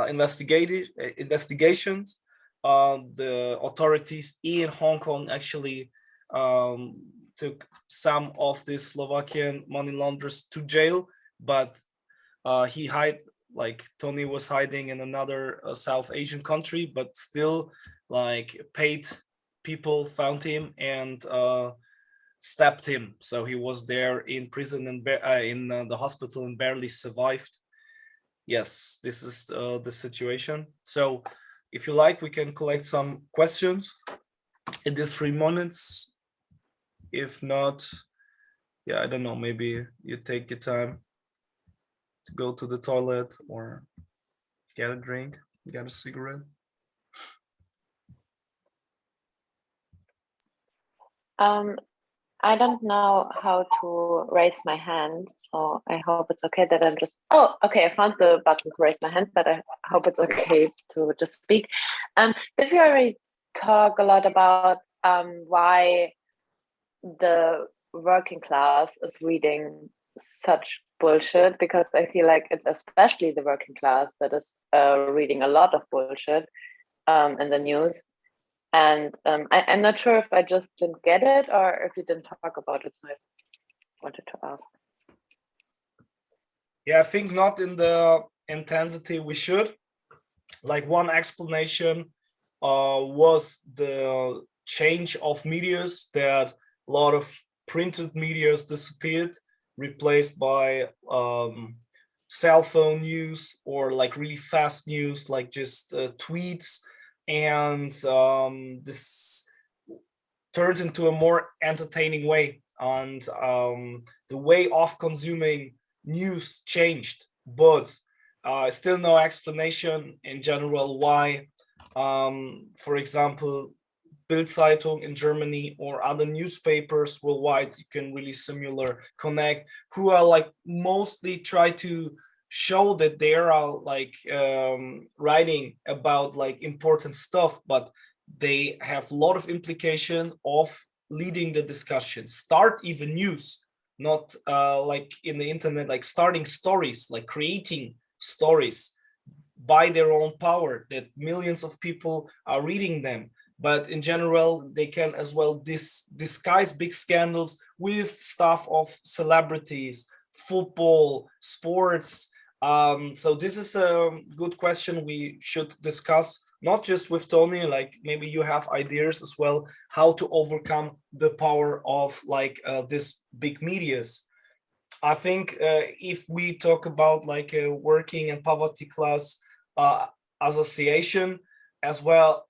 investigations, the authorities in Hong Kong actually took some of the Slovakian money launderers to jail, but like Tony was hiding in another South Asian country, but still like paid people found him and stabbed him. So he was there in prison and in the hospital and barely survived. Yes, this is the situation. So if you like, we can collect some questions in these 3 minutes. If not, yeah, I don't know, maybe you take your time to go to the toilet or get a drink, get a cigarette. I don't know how to raise my hand, so I hope it's okay that I'm just. Oh, okay, I found the button to raise my hand, but I hope it's okay to just speak. Did we already talk a lot about why the working class is reading such bullshit? Because I feel like it's especially the working class that is reading a lot of bullshit in the news. And I'm not sure if I just didn't get it or if you didn't talk about it, so I wanted to ask. Yeah, I think not in the intensity we should. Like one explanation was the change of medias, that a lot of printed medias disappeared, replaced by cell phone news or like really fast news, like just tweets, and this turned into a more entertaining way and the way of consuming news changed, but still no explanation in general why, for example, Bild-Zeitung in Germany or other newspapers worldwide, you can really similar connect, who are like mostly try to show that they are like writing about like important stuff, but they have a lot of implication of leading the discussion, start even news, not like in the internet, like starting stories, like creating stories by their own power that millions of people are reading them. But in general, they can as well disguise big scandals with stuff of celebrities, football, sports. So this is a good question we should discuss, not just with Tony, like maybe you have ideas as well, how to overcome the power of like this big medias. I think if we talk about like a working and poverty class association as well,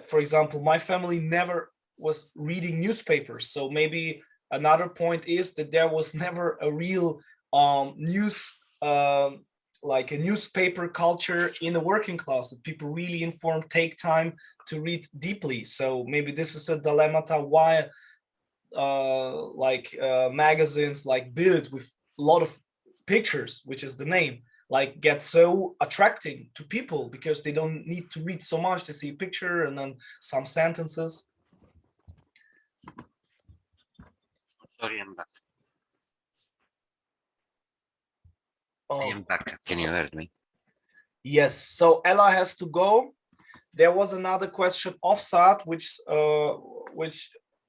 for example, my family never was reading newspapers. So maybe another point is that there was never a real news, like a newspaper culture in the working class, that people really informed, take time to read deeply. So maybe this is a dilemma why magazines like Bild with a lot of pictures, which is the name, like get so attracting to people because they don't need to read so much to see a picture and then some sentences. Sorry, I'm back. Oh. I am back. Can you hear me? Yes. So Ella has to go. There was another question offside, which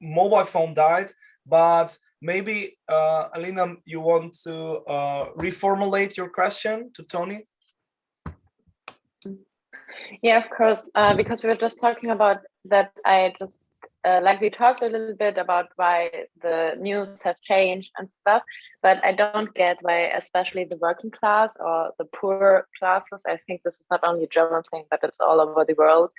mobile phone died, but maybe Alina, you want to reformulate your question to Tony? Yeah, of course, because we were just talking about that. I just like we talked a little bit about why the news have changed and stuff, but I don't get why, especially the working class or the poor classes, I think this is not only a German thing, but it's all over the world,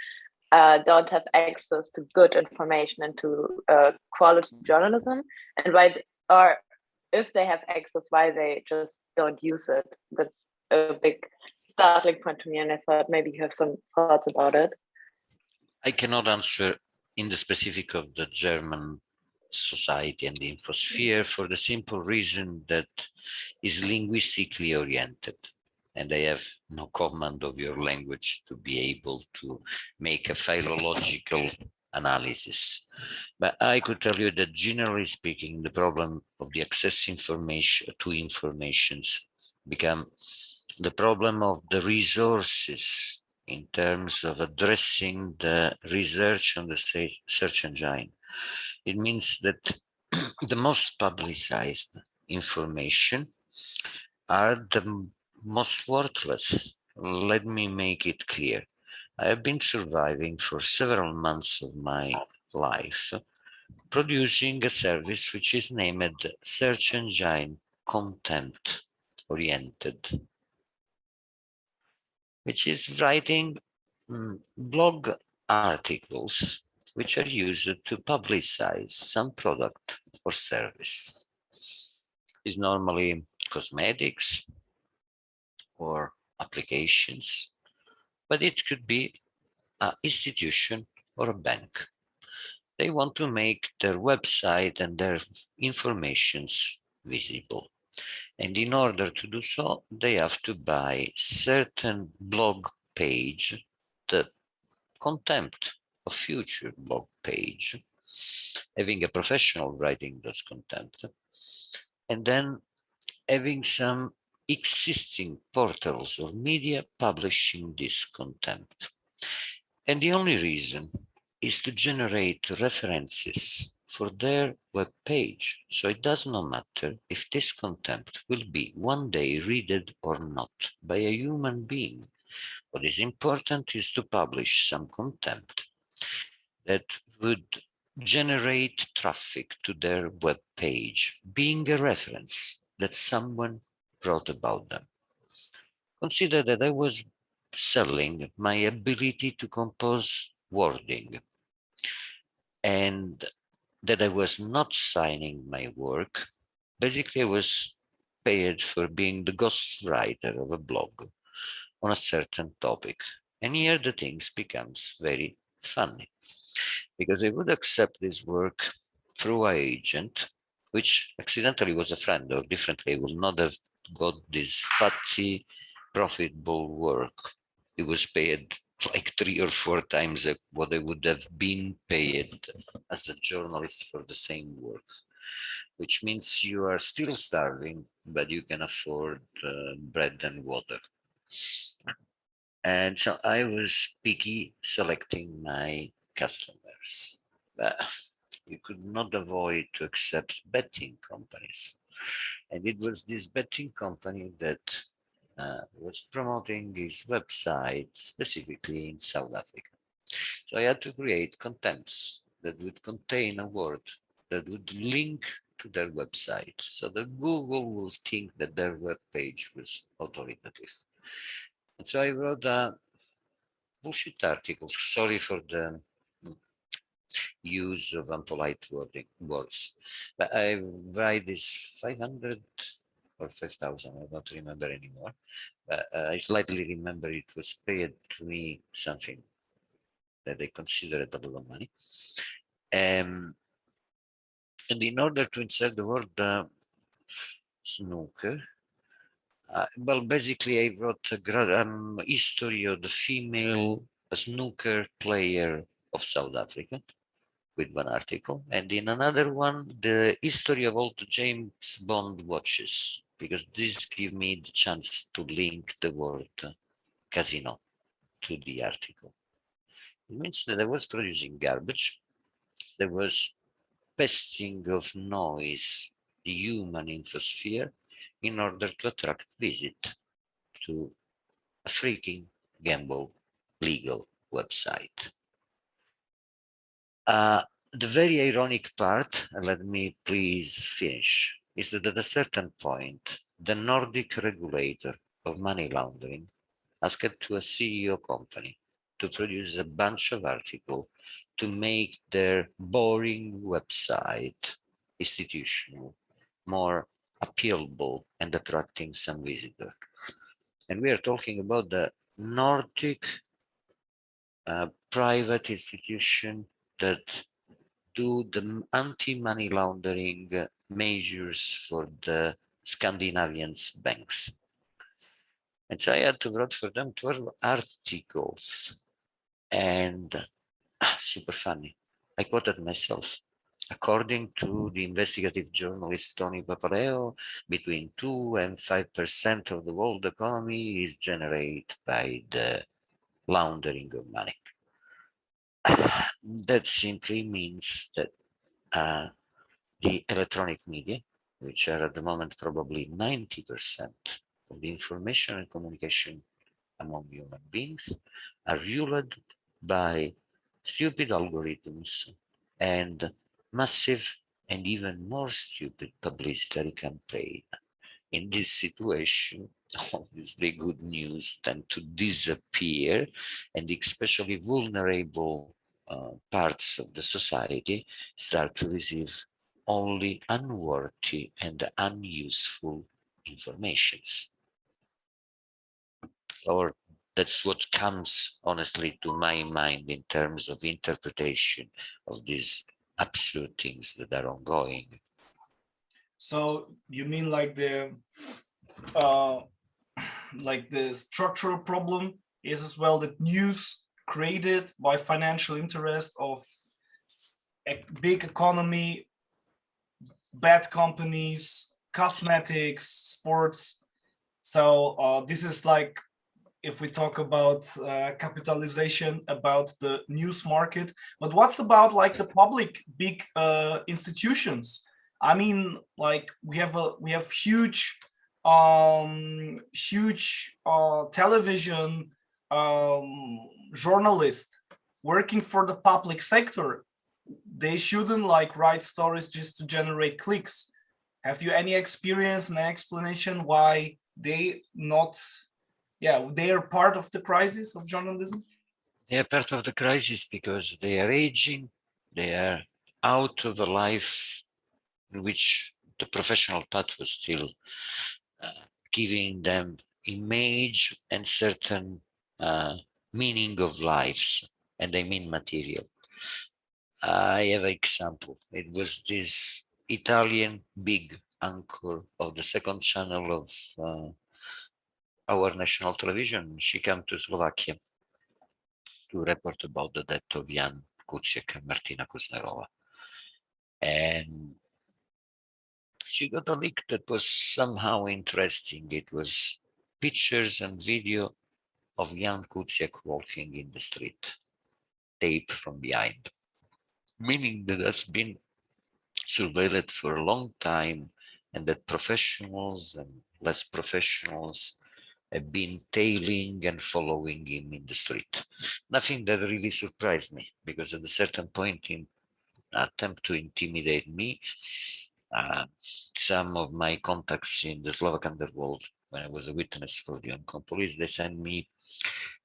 don't have access to good information and to quality journalism, and why, or if they have access, why they just don't use it. That's a big starting point to me, and I thought maybe you have some thoughts about it. I cannot answer in the specific of the German society and the infosphere for the simple reason that is linguistically oriented, and I have no command of your language to be able to make a philological analysis. But I could tell you that generally speaking, the problem of the access information to informations become the problem of the resources in terms of addressing the research on the search engine. It means that the most publicized information are the most worthless. Let me make it clear. I have been surviving for several months of my life, producing a service which is named Search Engine Content Oriented, which is writing blog articles which are used to publicize some product or service. It's normally cosmetics or applications, but it could be an institution or a bank. They want to make their website and their informations visible. And in order to do so, they have to buy certain blog page, the content of future blog page, having a professional writing those content, and then having some existing portals or media publishing this content. And the only reason is to generate references for their web page. So it does not matter if this content will be one day read or not by a human being. What is important is to publish some content that would generate traffic to their web page, being a reference that someone wrote about them. Consider that I was selling my ability to compose wording, and that I was not signing my work. Basically, I was paid for being the ghostwriter of a blog on a certain topic. And here the things becomes very funny, because I would accept this work through an agent, which accidentally was a friend, or differently, I would not have got this fatty, profitable work. It was paid like 3 or 4 times what I would have been paid as a journalist for the same work, which means you are still starving, but you can afford bread and water. And so I was picky selecting my customers. You could not avoid to accept betting companies. And it was this betting company that was promoting his website specifically in South Africa. So I had to create contents that would contain a word that would link to their website, so that Google will think that their web page was authoritative. And so I wrote bullshit articles. Sorry for the use of unpolite words, but I write this 500 or 5,000, I don't remember anymore. But I slightly remember it was paid to me something that they considered a lot of money. And in order to insert the word snooker, well, basically I wrote a history of the female snooker player of South Africa with one article, and in another one, the history of all the James Bond watches, because this gave me the chance to link the word casino to the article. It means that I was producing garbage, there was pasting of noise, the human infosphere, in order to attract visit to a freaking gamble legal website. The very ironic part, let me please finish, is that at a certain point, the Nordic regulator of money laundering asked to a CEO company to produce a bunch of articles to make their boring website institutional, more appealable and attracting some visitor. And we are talking about the Nordic private institution that do the anti-money laundering measures for the Scandinavian banks. And so I had to write for them 12 articles, and super funny. I quoted myself. According to the investigative journalist Antonio Papaleo, between 2 and 5% of the world economy is generated by the laundering of money. That simply means that the electronic media, which are at the moment probably 90% of the information and communication among human beings, are fueled by stupid algorithms and massive and even more stupid publicity campaign. In this situation, obviously good news tend to disappear, and especially vulnerable parts of the society start to receive only unworthy and unuseful informations. Or that's what comes honestly to my mind in terms of interpretation of these absurd things that are ongoing. So you mean like the structural problem is as well that news created by financial interest of a big economy, bad companies, cosmetics, sports. So this is like, if we talk about capitalization, about the news market. But what's about like the public big institutions? I mean, like we have huge television journalists working for the public sector. They shouldn't like write stories just to generate clicks. Have you any experience and explanation why they not? Yeah, they are part of the crisis of journalism. They are part of the crisis because they are aging, they are out of a life in which the professional path was still giving them image and certain meaning of lives, and I mean material. I have an example. It was this Italian big anchor of the second channel of our national television. She came to Slovakia to report about the death of Jan Kuciak and Martina Kusnerova. And she got a leak that was somehow interesting. It was pictures and video of Jan Kuciak walking in the street, tape from behind, meaning that has been surveilled for a long time, and that professionals and less professionals have been tailing and following him in the street. Nothing that really surprised me, because at a certain point in attempt to intimidate me, some of my contacts in the Slovak underworld, when I was a witness for the Hong Kong police, they sent me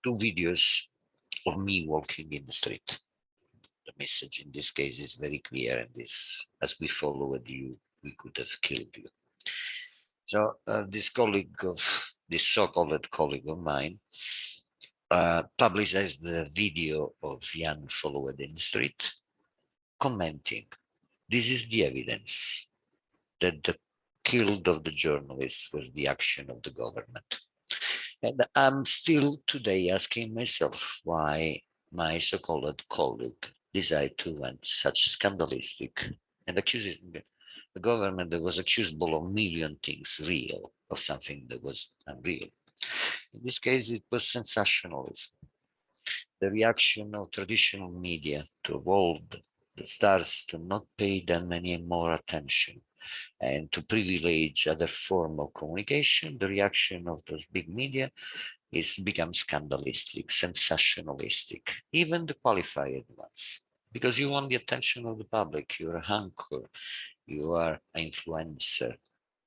2 videos of me walking in the street. The message in this case is very clear, and this, as we followed you, we could have killed you. So this so-called colleague of mine, publishes the video of Jan followed in the street, commenting, "This is the evidence that the kill of the journalist was the action of the government." And I'm still today asking myself why my so-called colleague decided to went such scandalistic and accusing the government that was accusable of a million things real of something that was unreal. In this case, it was sensationalism. The reaction of traditional media to evolve the stars to not pay them any more attention and to privilege other form of communication, the reaction of those big media is become scandalistic, sensationalistic, even the qualified ones, because you want the attention of the public. You're a anchor, you are an influencer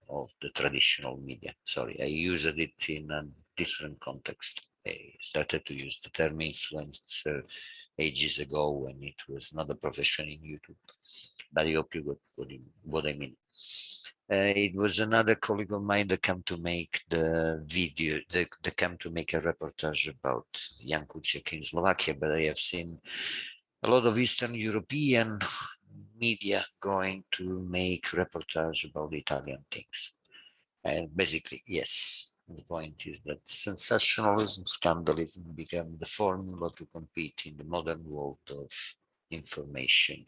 of the traditional media. Sorry, I used it in a different context. I started to use the term influencer ages ago when it was not a profession in YouTube, but I hope you got what I mean. It was another colleague of mine that came to make the video, that came to make a reportage about Jan Kuciak in Slovakia, but I have seen a lot of Eastern European media going to make reportage about Italian things. And basically, yes, the point is that sensationalism, scandalism become the formula to compete in the modern world of information.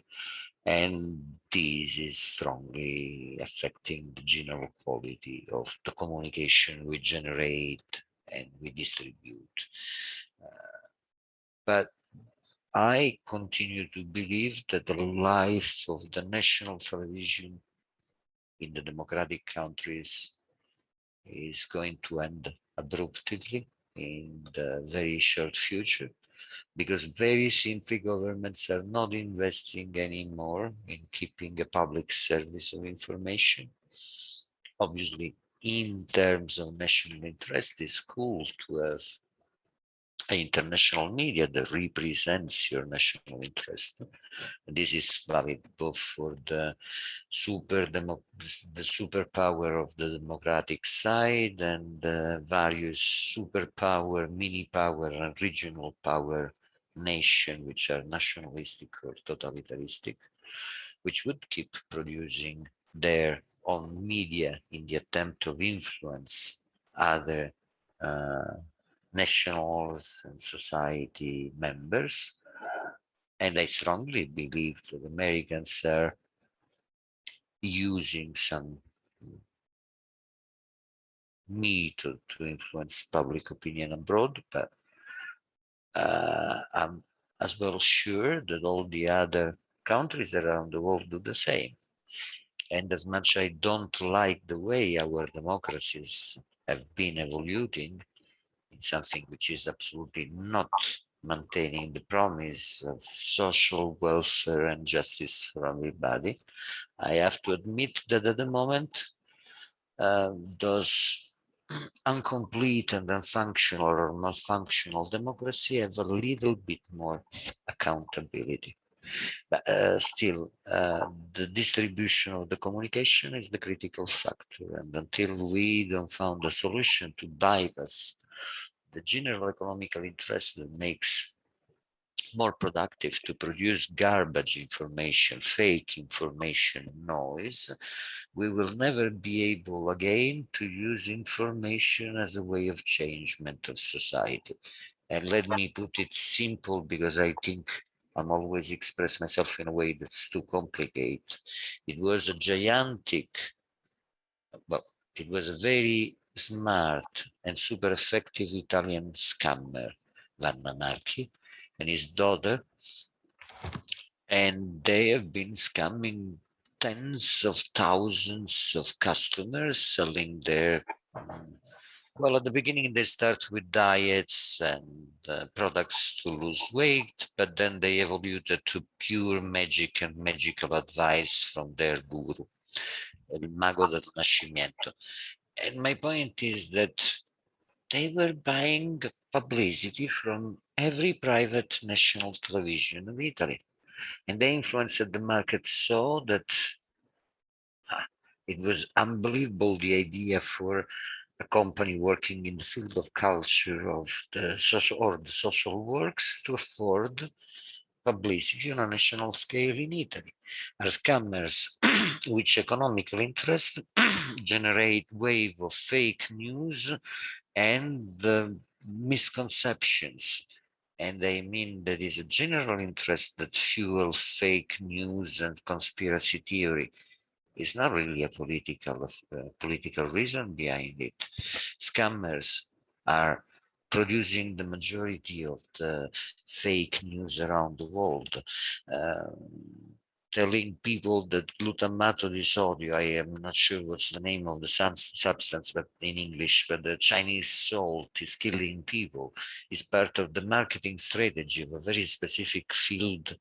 And this is strongly affecting the general quality of the communication we generate and we distribute. But I continue to believe that the life of the national television in the democratic countries is going to end abruptly in the very short future, because very simply governments are not investing anymore in keeping a public service of information. Obviously, in terms of national interest, it's cool to have an international media that represents your national interest. And this is valid both for the superpower of the democratic side and the various superpower, mini power, and regional power nation, which are nationalistic or totalitarianistic, which would keep producing their own media in the attempt of influence other nationals and society members. And I strongly believe that Americans are using some method to influence public opinion abroad, but I'm as well sure that all the other countries around the world do the same. And as much I don't like the way our democracies have been evolving, it's something which is absolutely not maintaining the promise of social welfare and justice for everybody. I have to admit that at the moment, those incomplete and unfunctional or non-functional democracy have a little bit more accountability. But still, the distribution of the communication is the critical factor. And until we don't found a solution to bypass the general economical interest that makes more productive to produce garbage information, fake information, noise, we will never be able again to use information as a way of changement of society. And let me put it simple, because I think I'm always express myself in a way that's too complicated. It was a gigantic, well, it was a very smart and super effective Italian scammer, Vanna Marchi, and his daughter, and they have been scamming tens of thousands of customers, selling their well, at the beginning they start with diets and products to lose weight, but then they evolved to pure magic and magical advice from their guru, il mago del nascimento. And my point is that they were buying publicity from every private national television of Italy. And they influenced the market so that it was unbelievable, the idea for a company working in the field of culture of the social works to afford publicity on a national scale in Italy. As scammers, which economical interest generate wave of fake news and misconceptions. And I mean there is a general interest that fuel fake news and conspiracy theory. It's not really a political reason behind it. Scammers are producing the majority of the fake news around the world, telling people that glutamato di sodio, I am not sure what's the name of the substance, but in English, but the Chinese salt is killing people, is part of the marketing strategy of a very specific field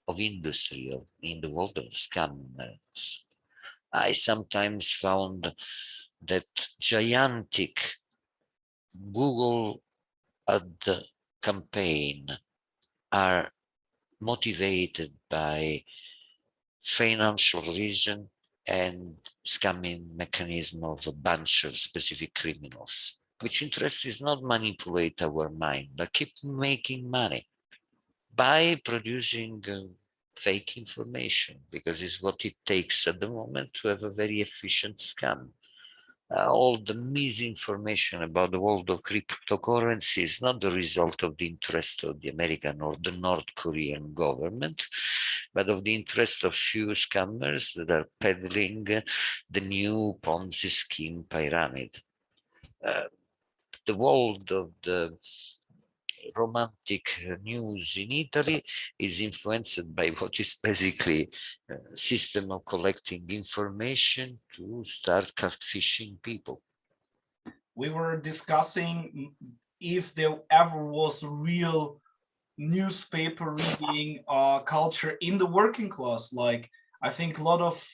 of industry in the world of scammers. I sometimes found that gigantic Google ad campaign are motivated by financial reason and scamming mechanism of a bunch of specific criminals, which interest is not manipulate our mind, but keep making money by producing fake information, because it's what it takes at the moment to have a very efficient scam. All the misinformation about the world of cryptocurrency is not the result of the interest of the American or the North Korean government, but of the interest of few scammers that are peddling the new Ponzi scheme pyramid. The world of the romantic news in Italy is influenced by what is basically a system of collecting information to start catfishing people. We were discussing if there ever was a real newspaper reading culture in the working class. Like, I think a lot of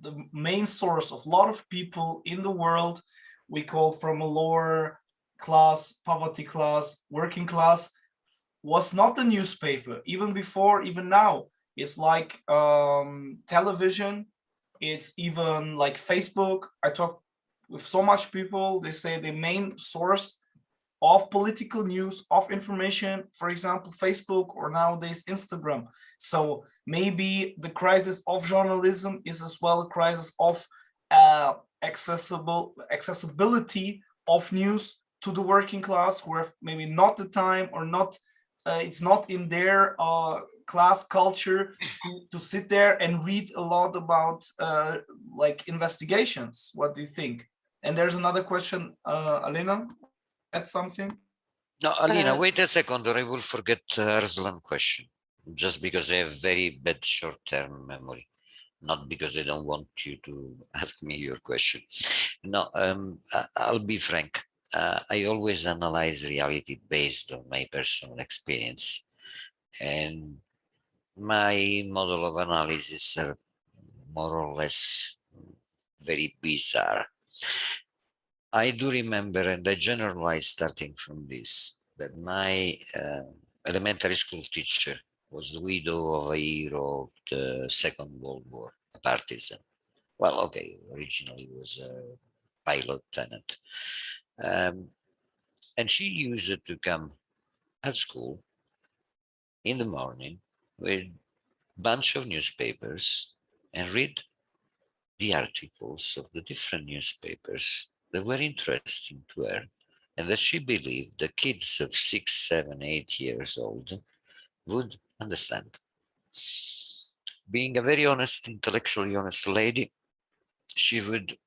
the main source of a lot of people in the world we call from a lower class, poverty class, working class, was not the newspaper. Even before, even now, it's like television. It's even like Facebook. I talk with so much people. They say the main source of political news, of information, for example, Facebook, or nowadays Instagram. So maybe the crisis of journalism is as well a crisis of accessibility of news to the working class, who have maybe not the time, or not it's not in their class culture to sit there and read a lot about like investigations. What do you think? And there's another question, Alina, add something? No, Alina, wait a second, or I will forget Arslan question, just because I have very bad short-term memory, not because I don't want you to ask me your question. No, I'll be frank. I always analyze reality based on my personal experience, and my model of analysis are more or less very bizarre. I do remember, and I generalize starting from this, that my elementary school teacher was the widow of a hero of the Second World War, a partisan. Well, okay, originally was a pilot lieutenant. And she used to come at school in the morning with a bunch of newspapers and read the articles of the different newspapers that were interesting to her, and that she believed the kids of 6, 7, 8 years old would understand. Being a very honest, intellectually honest lady, she would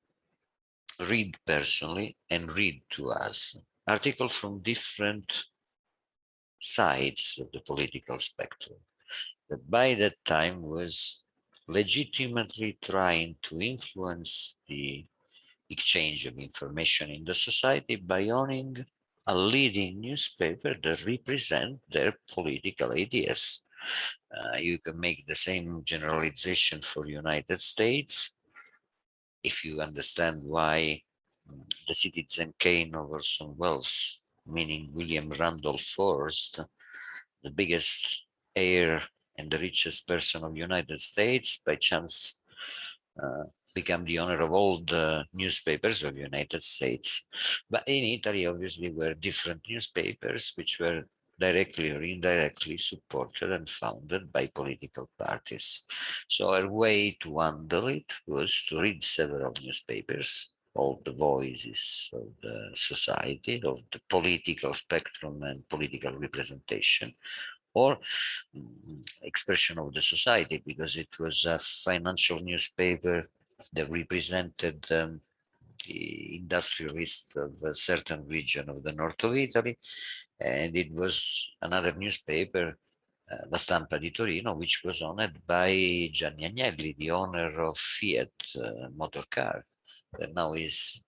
read personally and read to us articles from different sides of the political spectrum that by that time was legitimately trying to influence the exchange of information in the society by owning a leading newspaper that represent their political ideas. You can make the same generalization for United States if you understand why the Citizen Kane of Orson Welles, meaning William Randolph Forrest, the biggest heir and the richest person of United States, by chance become the owner of all the newspapers of United States. But in Italy, obviously, were different newspapers which were directly or indirectly supported and founded by political parties. So a way to handle it was to read several newspapers, all the voices of the society, of the political spectrum and political representation, or expression of the society, because it was a financial newspaper that represented the industrialists of a certain region of the north of Italy, and it was another newspaper, La Stampa di Torino, which was owned by Gianni Agnelli, the owner of Fiat motor car, that now is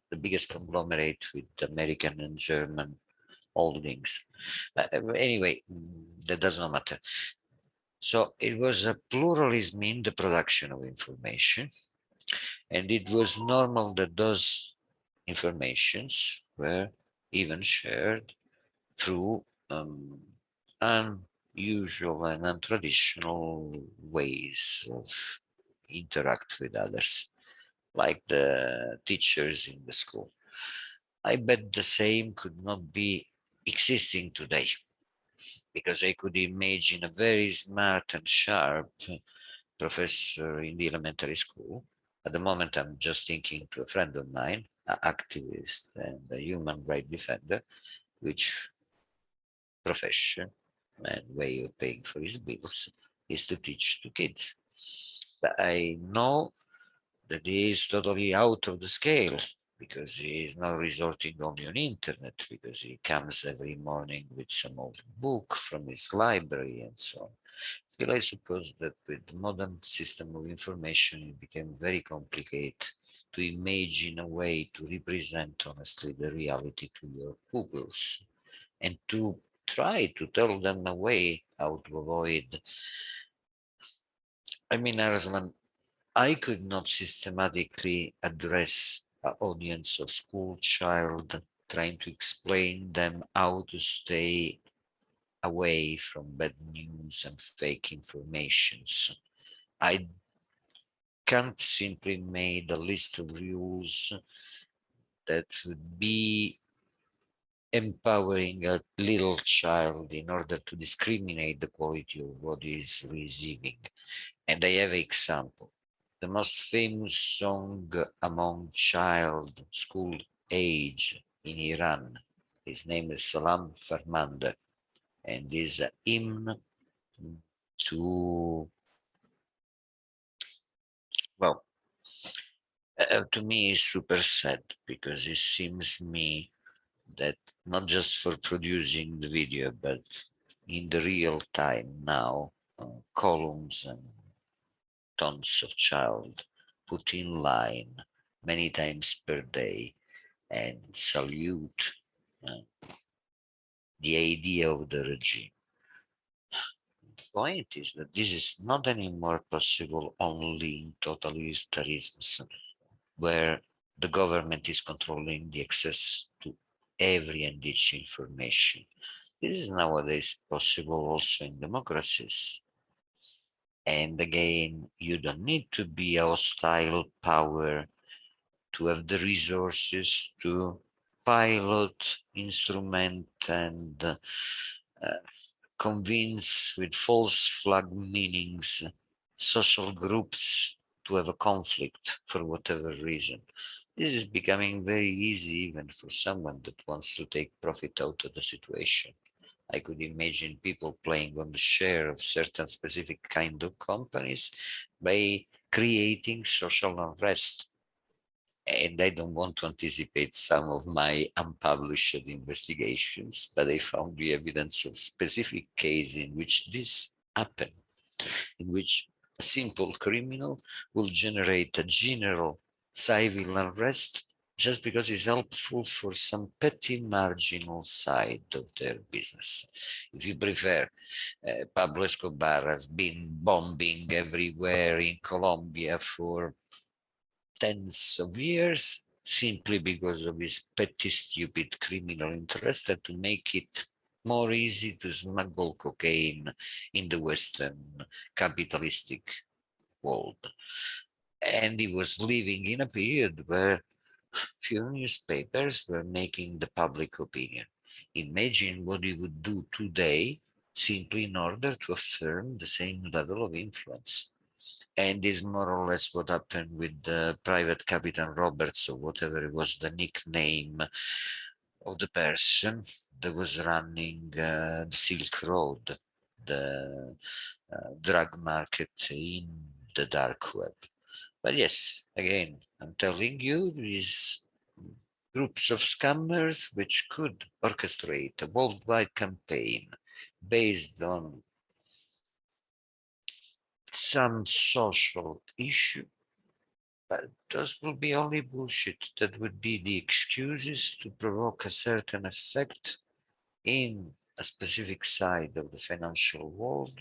the biggest conglomerate with American and German holdings. Anyway, that does not matter. So it was a pluralism in the production of information, and it was normal that those informations were even shared through unusual and untraditional ways of interact with others, like the teachers in the school. I bet the same could not be existing today, because I could imagine a very smart and sharp professor in the elementary school. At the moment, I'm just thinking to a friend of mine, an activist and a human rights defender, which profession and way of paying for his bills is to teach to kids. But I know that he is totally out of the scale, because he is not resorting only on internet, because he comes every morning with some old book from his library and so on. Still, I suppose that with the modern system of information, it became very complicated to imagine a way to represent honestly the reality to your pupils, and to try to tell them a way how to avoid. I mean, Arslan, I could not systematically address an audience of school child trying to explain them how to stay away from bad news and fake informations. I can't simply make a list of rules that would be empowering a little child in order to discriminate the quality of what is receiving. And I have an example. The most famous song among child school age in Iran, his name is Salam Farmanda, and is a hymn to, well, to me is super sad, because it seems me that not just for producing the video, but in the real time now, columns and tons of child put in line many times per day and salute the idea of the regime. The point is that this is not anymore possible only in totalitarianism, where the government is controlling the access to every and each information. This is nowadays possible also in democracies. And again, you don't need to be a hostile power to have the resources to pilot, instrument, and convince with false flag meanings social groups to have a conflict for whatever reason. This is becoming very easy even for someone that wants to take profit out of the situation. I could imagine people playing on the share of certain specific kind of companies by creating social unrest. And I don't want to anticipate some of my unpublished investigations, but I found the evidence of specific case in which this happened, in which a simple criminal will generate a general civil unrest just because it's helpful for some petty marginal side of their business. If you prefer, Pablo Escobar has been bombing everywhere in Colombia for tens of years simply because of his petty, stupid criminal interest and to make it more easy to smuggle cocaine in the Western capitalistic world. And he was living in a period where few newspapers were making the public opinion. Imagine what he would do today simply in order to affirm the same level of influence. And is more or less what happened with the private Captain Roberts, or whatever it was the nickname of the person that was running the Silk Road, the drug market in the dark web. But yes, again, I'm telling you, these groups of scammers which could orchestrate a worldwide campaign based on some social issue, but those will be only bullshit. That would be the excuses to provoke a certain effect in a specific side of the financial world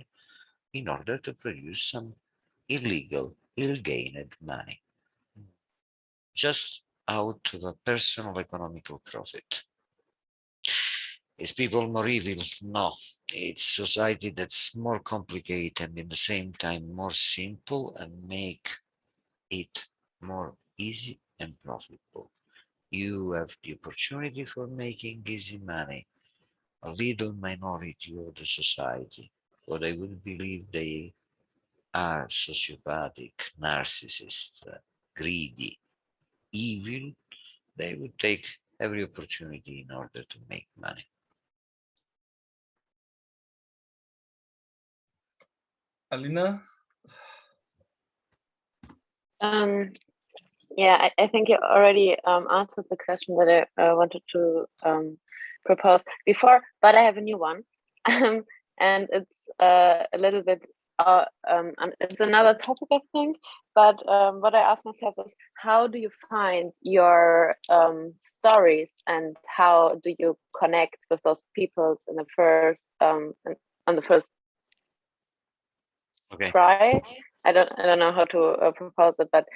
in order to produce some illegal, ill-gained money, just out of a personal economical profit. Is people more evil? No. It's society that's more complicated and at the same time more simple and make it more easy and profitable. You have the opportunity for making easy money. A little minority of the society, what I would believe they are sociopathic, narcissist, greedy, evil, they would take every opportunity in order to make money. Alina? Yeah, I think you already answered the question that I wanted to propose before, but I have a new one. And it's a little bit, it's another topic, I think. But what I ask myself is, how do you find your stories, and how do you connect with those people in the first on the first try? I don't know how to propose it, but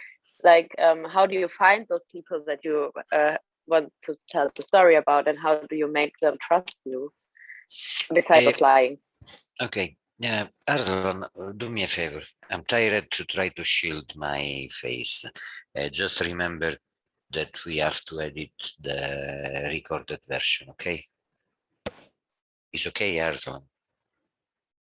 like, how do you find those people that you want to tell the story about, and how do you make them trust you besides of lying? Okay. Arslan, do me a favor. I'm tired to try to shield my face. Just remember that we have to edit the recorded version, okay? It's okay, Arslan?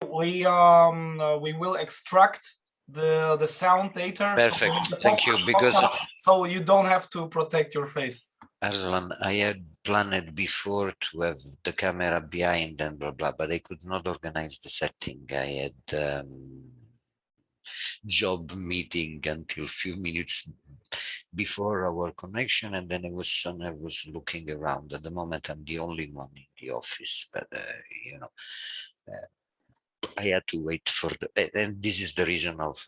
We will extract the sound later. Perfect. Thank you, because so you don't have to protect your face. Arslan, I had planned before to have the camera behind and blah blah, but I could not organize the setting. I had job meeting until few minutes before our connection, and then I was looking around. At the moment, I'm the only one in the office, but you know, I had to wait for the, and this is the reason of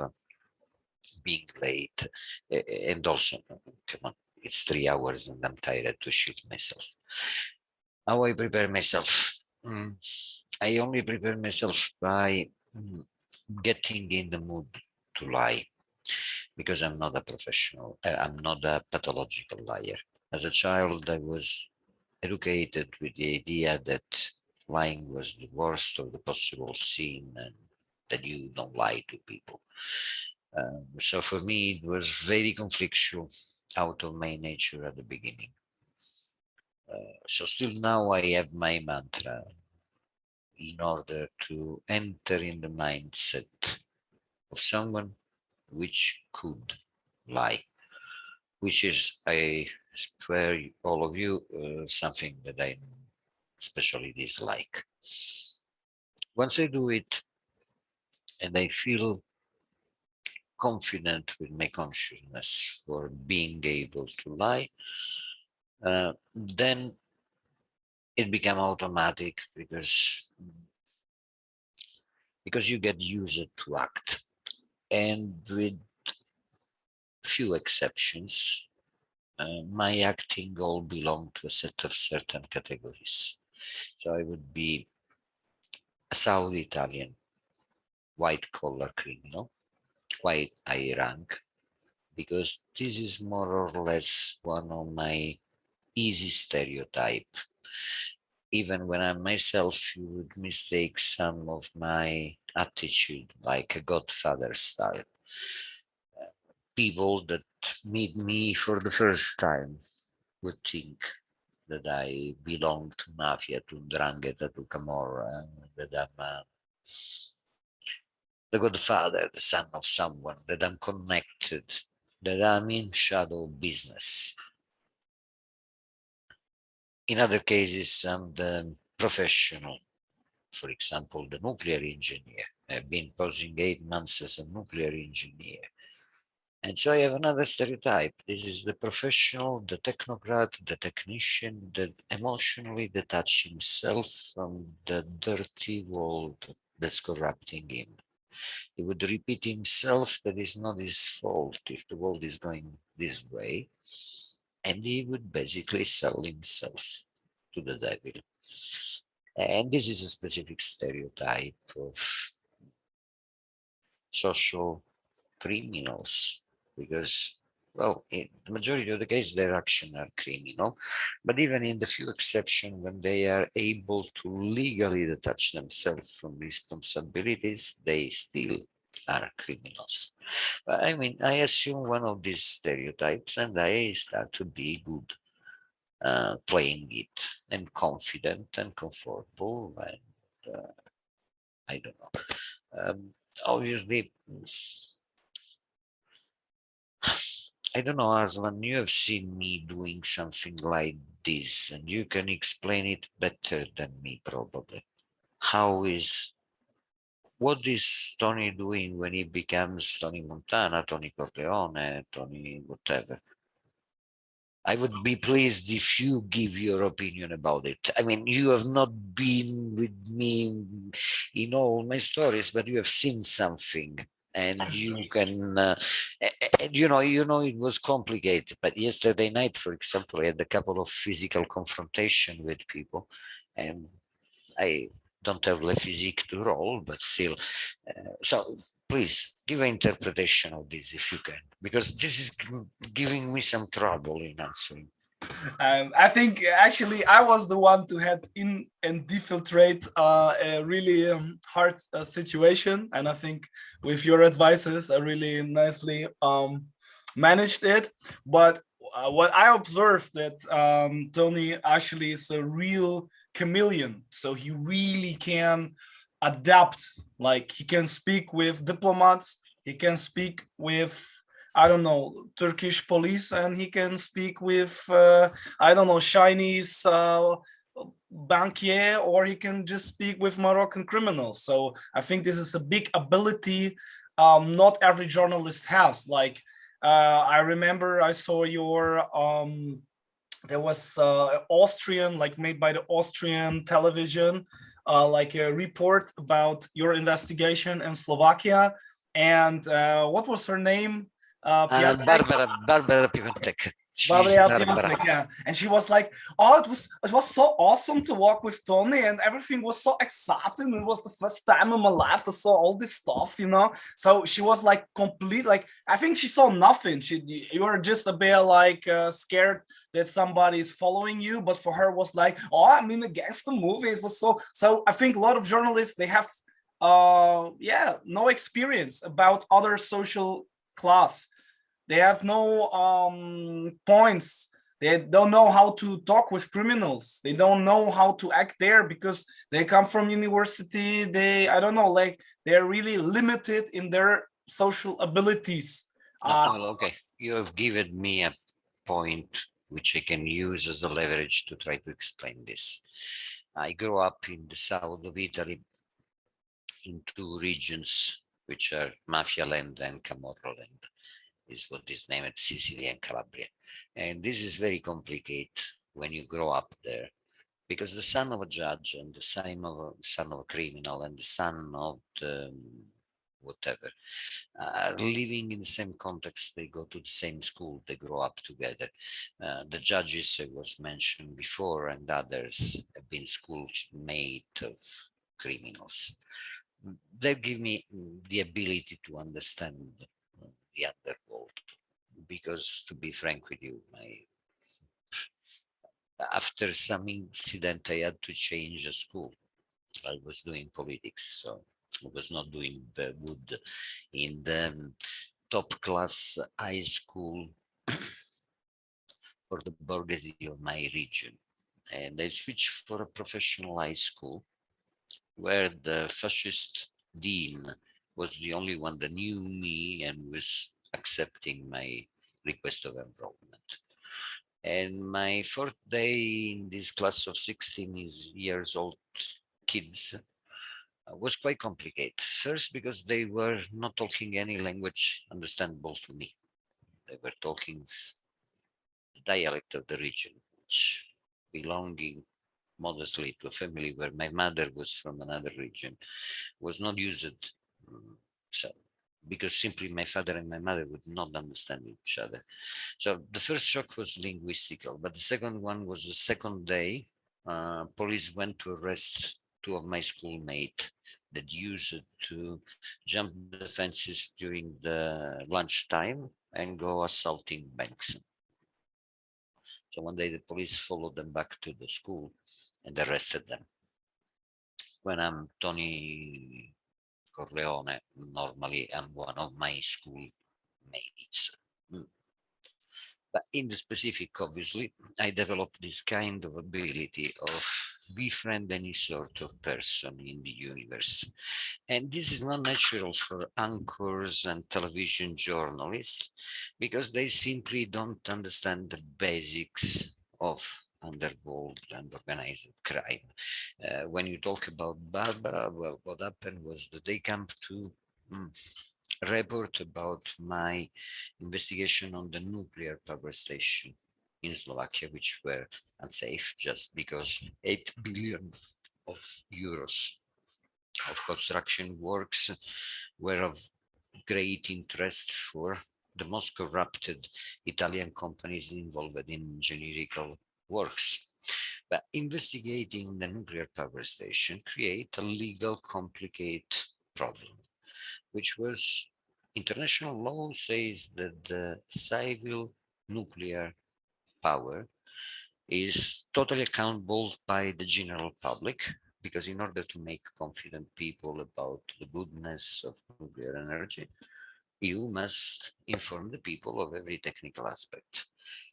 being late, and also, come on, it's 3 hours, and I'm tired to shoot myself. How I prepare myself? I only prepare myself by getting in the mood to lie, because I'm not a professional, I'm not a pathological liar. As a child, I was educated with the idea that lying was the worst of the possible sin and that you don't lie to people. So for me, it was very conflictual out of my nature at the beginning. So still now I have my mantra in order to enter in the mindset of someone which could lie, which is, I swear all of you, something that I especially dislike. Once I do it and I feel confident with my consciousness for being able to lie, then it became automatic because you get used to act. And with few exceptions, my acting all belonged to a set of certain categories. So I would be a Saudi Italian white collar criminal, quite high rank, because this is more or less one of my easy stereotype. Even when I'm myself, you would mistake some of my attitude like a Godfather style. People that meet me for the first time would think that I belong to mafia, to 'ndrangheta, to Camorra, that I'm the godfather, the son of someone, that I'm connected, that I'm in shadow business. In other cases, I'm the professional, for example, the nuclear engineer. I've been posing 8 months as a nuclear engineer. And so I have another stereotype. This is the professional, the technocrat, the technician that emotionally detach himself from the dirty world that's corrupting him. He would repeat himself that it's not his fault if the world is going this way. And he would basically sell himself to the devil. And this is a specific stereotype of social criminals, because, well, in the majority of the case, their actions are criminal, but even in the few exceptions when they are able to legally detach themselves from responsibilities, they still are criminals. But I mean, I assume one of these stereotypes and I start to be good playing it and confident and comfortable, and I don't know. Obviously, I don't know, Aslan, you have seen me doing something like this, and you can explain it better than me, probably. What is Tony doing when he becomes Tony Montana, Tony Corleone, Tony whatever? I would be pleased if you give your opinion about it. I mean, you have not been with me in all my stories, but you have seen something, and you can, you know, it was complicated. But yesterday night, for example, I had a couple of physical confrontation with people, and I don't have the physique to roll, but still. So please give an interpretation of this if you can, because this is giving me some trouble in answering. I think actually I was the one to head in and defiltrate a really hard situation, and I think with your advices, I really nicely managed it. But what I observed that Tony actually is a real chameleon, so he really can adapt. Like, he can speak with diplomats, he can speak with, I don't know, Turkish police, and he can speak with I don't know, Chinese bankier, or he can just speak with Moroccan criminals. So I think this is a big ability not every journalist has. Like, I remember I saw your there was Austrian, like made by the Austrian television, like a report about your investigation in Slovakia. And what was her name? Barbara Pimentek. She's Barbara. Yeah, and she was like, "Oh, it was so awesome to walk with Tony, and everything was so exciting. It was the first time in my life I saw all this stuff, you know." So she was like complete, like I think she saw nothing. You were just a bit like scared that somebody is following you, but for her was like, "Oh, I'm in a gangster movie." It was so. So I think a lot of journalists, they have no experience about other social class. They have no points. They don't know how to talk with criminals. They don't know how to act there because they come from university. I don't know, like they're really limited in their social abilities. Well, okay, you have given me a point which I can use as a leverage to try to explain this. I grew up in the south of Italy in two regions, which are Mafia land and Camorra land, is what is named Sicily and Calabria. And this is very complicated when you grow up there, because the son of a judge and the son of a criminal and the son of the whatever are living in the same context. They go to the same school, they grow up together. The judges I was mentioned before and others have been schoolmates of criminals. They give me the ability to understand the underworld, because to be frank with you, after some incident I had to change a school. I was doing politics, so I was not doing good in the top class high school for the bourgeoisie of my region, and I switched for a professional high school where the fascist dean was the only one that knew me and was accepting my request of enrollment. And my fourth day in this class of 16 years old kids was quite complicated. First, because they were not talking any language understandable to me. They were talking the dialect of the region, which, belonging modestly to a family where my mother was from another region, was not used. So, because simply my father and my mother would not understand each other. So the first shock was linguistical, but the second one was the second day. Police went to arrest two of my schoolmates that used to jump the fences during the lunchtime and go assaulting banks. So one day the police followed them back to the school and arrested them. When I'm Tony Corleone, normally I'm one of my schoolmates. But in the specific, obviously, I developed this kind of ability of befriend any sort of person in the universe. And this is not natural for anchors and television journalists, because they simply don't understand the basics of underworld and organized crime. When you talk about Barbara, well, what happened was that they come to report about my investigation on the nuclear power station in Slovakia, which were unsafe just because 8 billion of euros of construction works were of great interest for the most corrupted Italian companies involved in engineering works. But investigating the nuclear power station create a legal complicated problem, which was international law says that the civil nuclear power is totally accountable by the general public, because in order to make confident people about the goodness of nuclear energy, you must inform the people of every technical aspect.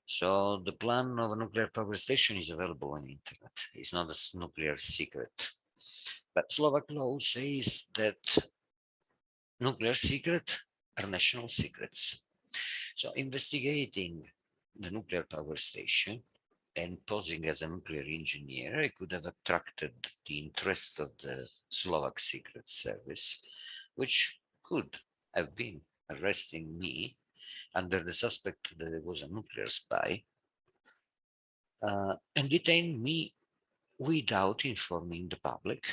So the plan of a nuclear power station is available on the internet. It's not a nuclear secret. But Slovak law says that nuclear secrets are national secrets. So investigating the nuclear power station and posing as a nuclear engineer, I could have attracted the interest of the Slovak Secret Service, which could have been arresting me under the suspect that I was a nuclear spy, and detain me without informing the public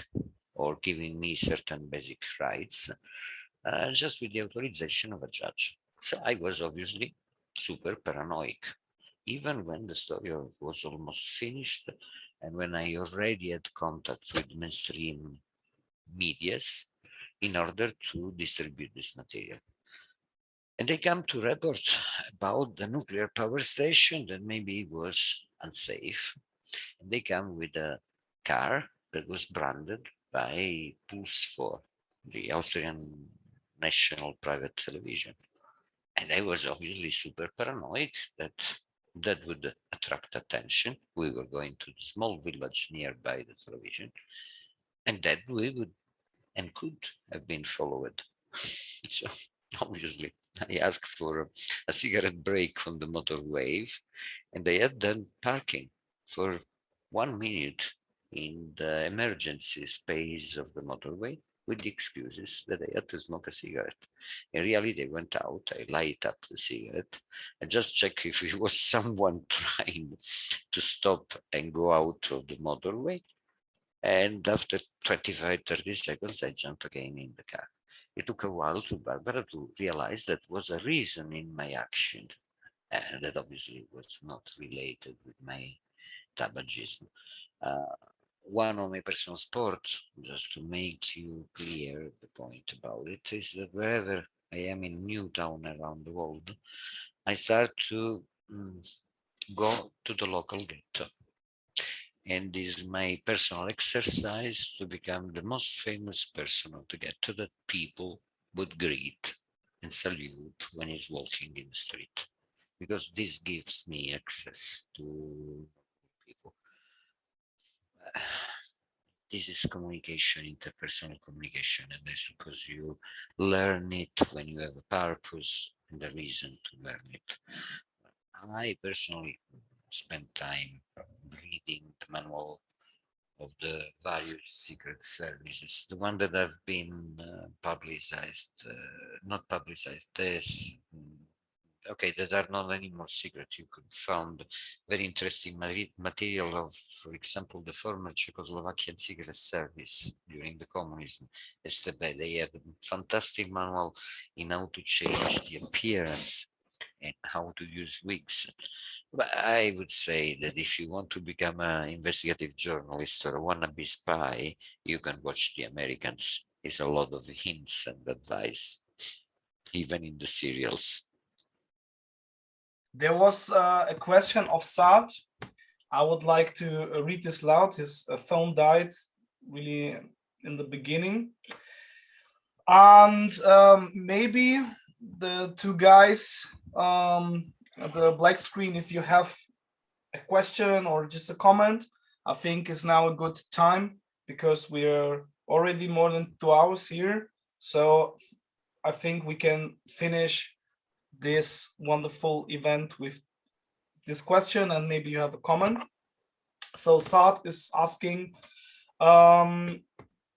or giving me certain basic rights, just with the authorization of a judge. So I was obviously super paranoid. even when the story was almost finished and when I already had contact with mainstream medias in order to distribute this material. And they come to report about the nuclear power station that maybe was unsafe. And they come with a car that was branded by Puls 4, the Austrian national private television. And I was obviously super paranoid that that would attract attention. We were going to the small village nearby the television, and that we would and could have been followed. So obviously, I asked for a cigarette break on the motorway, and they had done parking for 1 minute in the emergency space of the motorway with the excuses that I had to smoke a cigarette. In reality, they went out, I light up the cigarette, and just check if it was someone trying to stop and go out of the motorway. And after 25, 30 seconds, I jumped again in the car. It took a while to Barbara to realize that was a reason in my action, and that obviously was not related with my tabagism. One of my personal sports, just to make you clear the point about it, is that wherever I am in new town around the world, I start to go to the local ghetto. And this is my personal exercise to become the most famous person of the ghetto that people would greet and salute when he's walking in the street, because this gives me access to people. This is communication, interpersonal communication, and I suppose you learn it when you have a purpose and a reason to learn it. I personally spend time reading the manual of the various secret services, the one that have been publicized, not publicized, as okay, that are not anymore secret. You could find very interesting material of, for example, the former Czechoslovakian secret service during the communism. STB, they have a fantastic manual in how to change the appearance and how to use wigs. But I would say that if you want to become an investigative journalist or a wannabe spy, you can watch the Americans. It's a lot of hints and advice, even in the serials. There was a question of Saad. I would like to read this loud. His phone died really in the beginning. And maybe the two guys at the black screen, if you have a question or just a comment, I think is now a good time, because we're already more than 2 hours here. So I think we can finish this wonderful event with this question, and maybe you have a comment. So Saad is asking,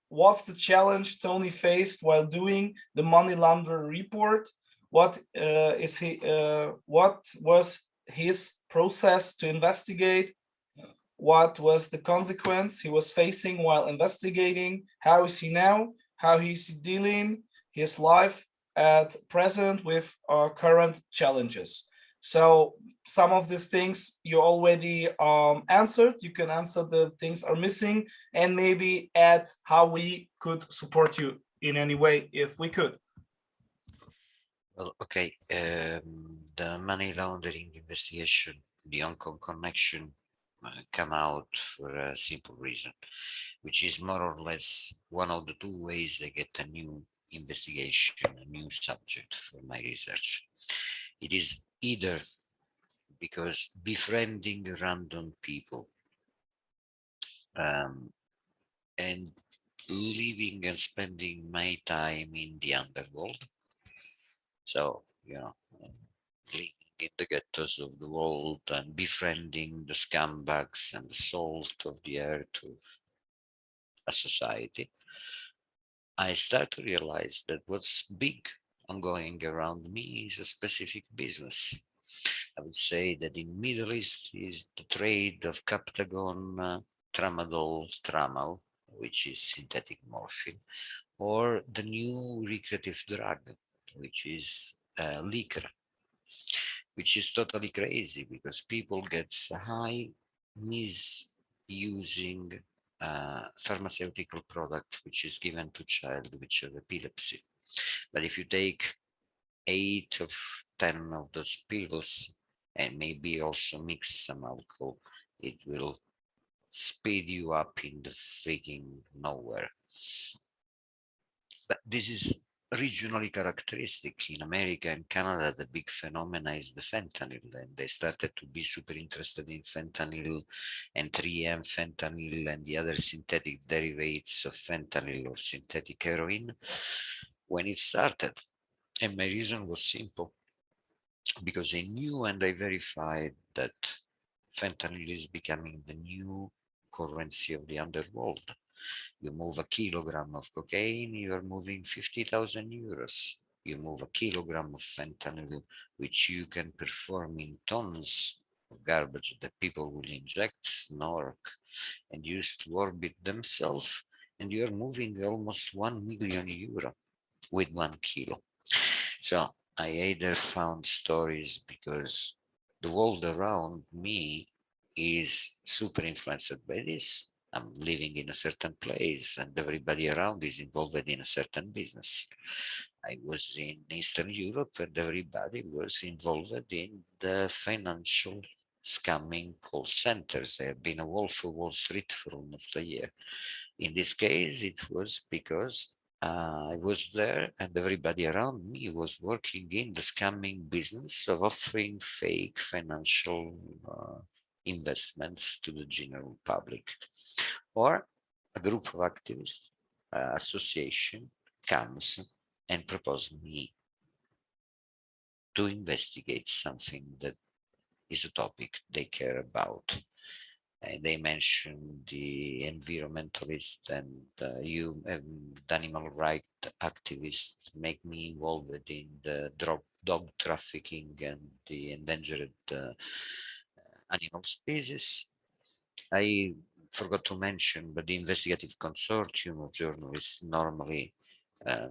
what's the challenge Tony faced while doing the money laundering report? What was his process to investigate? What was the consequence he was facing while investigating? How is he now? How is he dealing his life at present with our current challenges? So some of these things you already answered. You can answer the things are missing, and maybe add how we could support you in any way if we could. Well, okay, the money laundering investigation, the Hong Kong connection, come out for a simple reason, which is more or less one of the two ways they get a new investigation, a new subject for my research. It is either because befriending random people and living and spending my time in the underworld. So, living in the ghettos of the world and befriending the scumbags and the salt of the earth of a society, I start to realize that what's big ongoing around me is a specific business. I would say that in Middle East is the trade of Captagon, Tramadol, Tramal, which is synthetic morphine, or the new recreative drug, which is liquor, which is totally crazy because people get high misusing pharmaceutical product which is given to child which have epilepsy. But if you take 8 of 10 of those pills and maybe also mix some alcohol, it will speed you up in the freaking nowhere. But this is regionally characteristic. In America and Canada, the big phenomena is the fentanyl, and they started to be super interested in fentanyl and 3M fentanyl and the other synthetic derivatives of fentanyl or synthetic heroin when it started. And my reason was simple, because I knew and I verified that fentanyl is becoming the new currency of the underworld. You move a kilogram of cocaine, you are moving 50,000 euros. You move a kilogram of fentanyl, which you can perform in tons of garbage that people will inject, snort, and use to orbit themselves, and you are moving almost 1 million euro with 1 kilo. So I either found stories because the world around me is super influenced by this. I'm living in a certain place and everybody around is involved in a certain business. I was in Eastern Europe and everybody was involved in the financial scamming call centers. I have been a wolf of Wall Street for almost a year. In this case, it was because I was there and everybody around me was working in the scamming business of offering fake financial investments to the general public. Or a group of activists, association comes and proposes me to investigate something that is a topic they care about. And they mentioned the environmentalist and you the animal rights activists make me involved in the dog trafficking and the endangered animal species. I forgot to mention, but the investigative consortium of journalists normally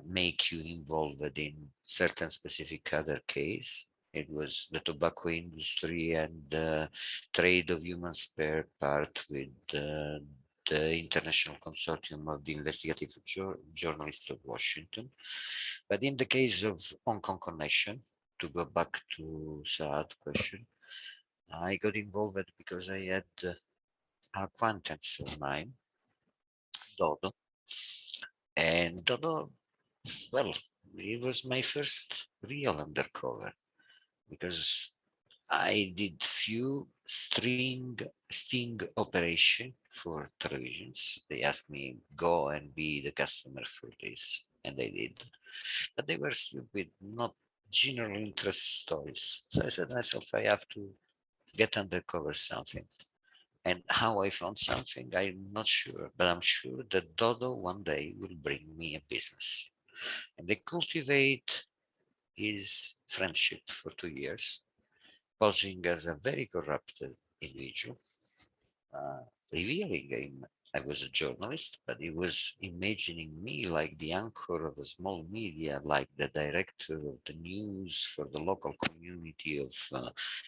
make you involved in certain specific other case. It was the tobacco industry and the trade of human spare part with the International Consortium of the Investigative Journalists of Washington. But in the case of Hong Kong Connection, to go back to Saad's question, I got involved because I had acquaintance of mine, Dodo, and Dodo, well, it was my first real undercover because I did few sting operation for televisions. They asked me go and be the customer for this, and I did. But they were stupid, not general interest stories. So I said to myself, I have to get undercover something. And how I found something, I'm not sure, but I'm sure that Dodo one day will bring me a business. And they cultivate his friendship for 2 years, posing as a very corrupted individual, revealing him. I was a journalist, but he was imagining me like the anchor of a small media, like the director of the news for the local community of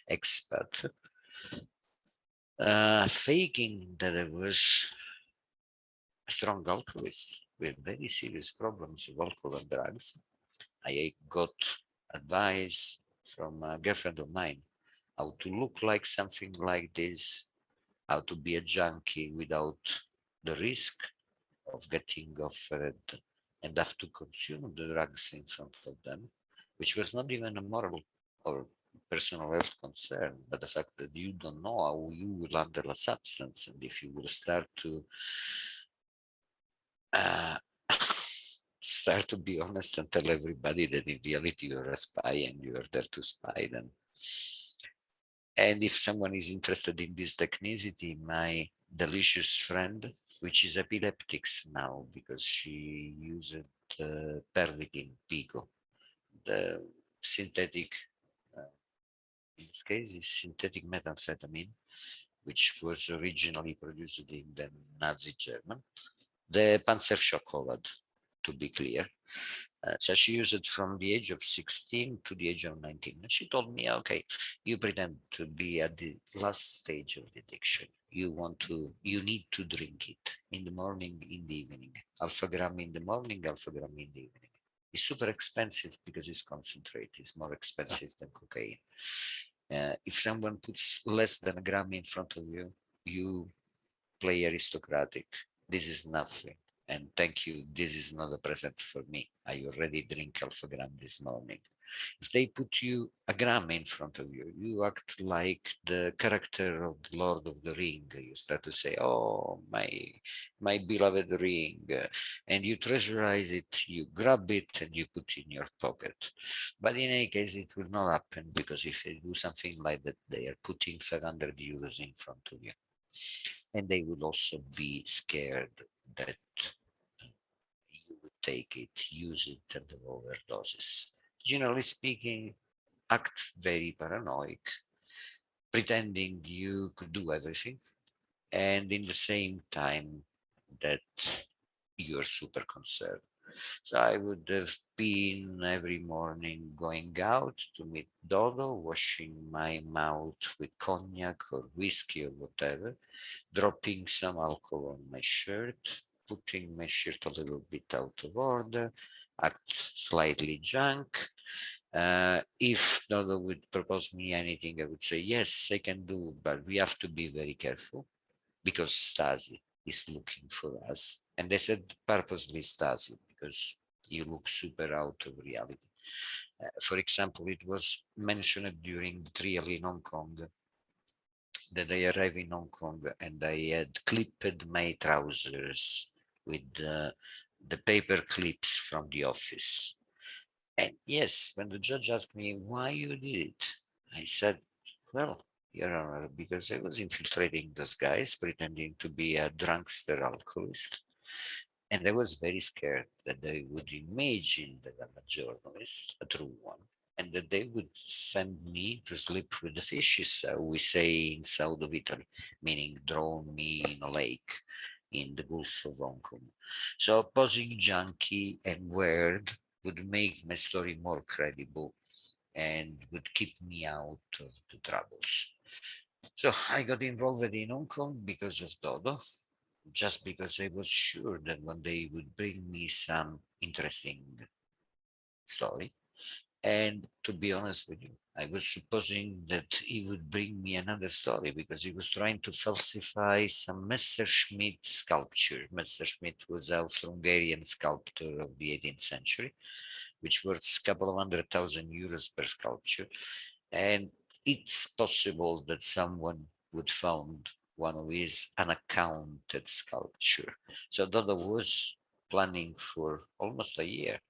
expats. Faking that I was a strong alcoholist with very serious problems with alcohol and drugs. I got advice from a girlfriend of mine how to look like something like this, how to be a junkie without the risk of getting offered and have to consume the drugs in front of them, which was not even a moral or personal health concern, but the fact that you don't know how you will handle a substance, and if you will start to start to be honest and tell everybody that in reality you're a spy and you're there to spy them. And if someone is interested in this technicity, my delicious friend, which is epileptics now because she used Pervitin Pico, the synthetic, in this case is synthetic methamphetamine, which was originally produced in the Nazi German, the Panzerschokolade, to be clear. So she used it from the age of 16 to the age of 19. And she told me, okay, you pretend to be at the last stage of the addiction. You need to drink it in the morning, in the evening. Alpha gram in the morning, alpha gram in the evening. It's super expensive because it's concentrate. It's more expensive than cocaine. If someone puts less than a gram in front of you, you play aristocratic. This is nothing. And thank you, this is not a present for me. I already drink alpha gram this morning. If they put you a gram in front of you, you act like the character of the Lord of the Ring. You start to say, oh, my beloved ring. And you treasurize it, you grab it, and you put it in your pocket. But in any case, it will not happen, because if you do something like that, they are putting 500 euros in front of you. And they will also be scared that you would take it, use it, and have overdoses. Generally speaking, act very paranoid, pretending you could do everything, and in the same time that you're super concerned. So I would have been every morning going out to meet Dodo, washing my mouth with cognac or whiskey or whatever, dropping some alcohol on my shirt, putting my shirt a little bit out of order, act slightly drunk. If Dodo would propose me anything, I would say, yes, I can do, but we have to be very careful, because Stasi is looking for us. And they said purposely Stasi, because you look super out of reality. For example, it was mentioned during the trial in Hong Kong that I arrived in Hong Kong and I had clipped my trousers with the paper clips from the office. And yes, when the judge asked me why you did it, I said, well, Your Honor, because I was infiltrating those guys, pretending to be a drunkster alcoholist. And I was very scared that they would imagine that I'm a journalist, a true one, and that they would send me to sleep with the fishes, we say in south of Italy, meaning drown me in a lake in the Gulf of Hong Kong. So posing junkie and weird would make my story more credible and would keep me out of the troubles. So I got involved in Hong Kong because of Dodo, just because I was sure that one day he would bring me some interesting story. And to be honest with you, I was supposing that he would bring me another story, because he was trying to falsify some Messerschmitt sculpture. Messerschmitt was an Austro-Hungarian sculptor of the 18th century, which worth a couple of €100,000 per sculpture. And it's possible that someone would found one of his unaccounted sculpture. So Dodo was planning for almost a year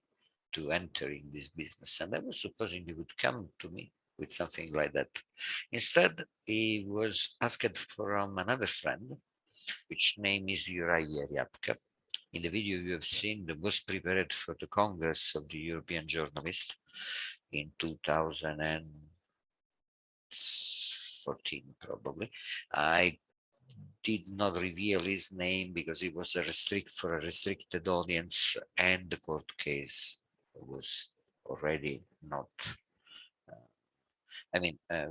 to enter in this business, and I was supposing he would come to me with something like that. Instead, he was asked from another friend, which name is Juraj Ryabka. In the video you have seen, that was prepared for the Congress of the European Journalists in 2014, probably. I did not reveal his name because it was for a restricted audience, and the court case was already not.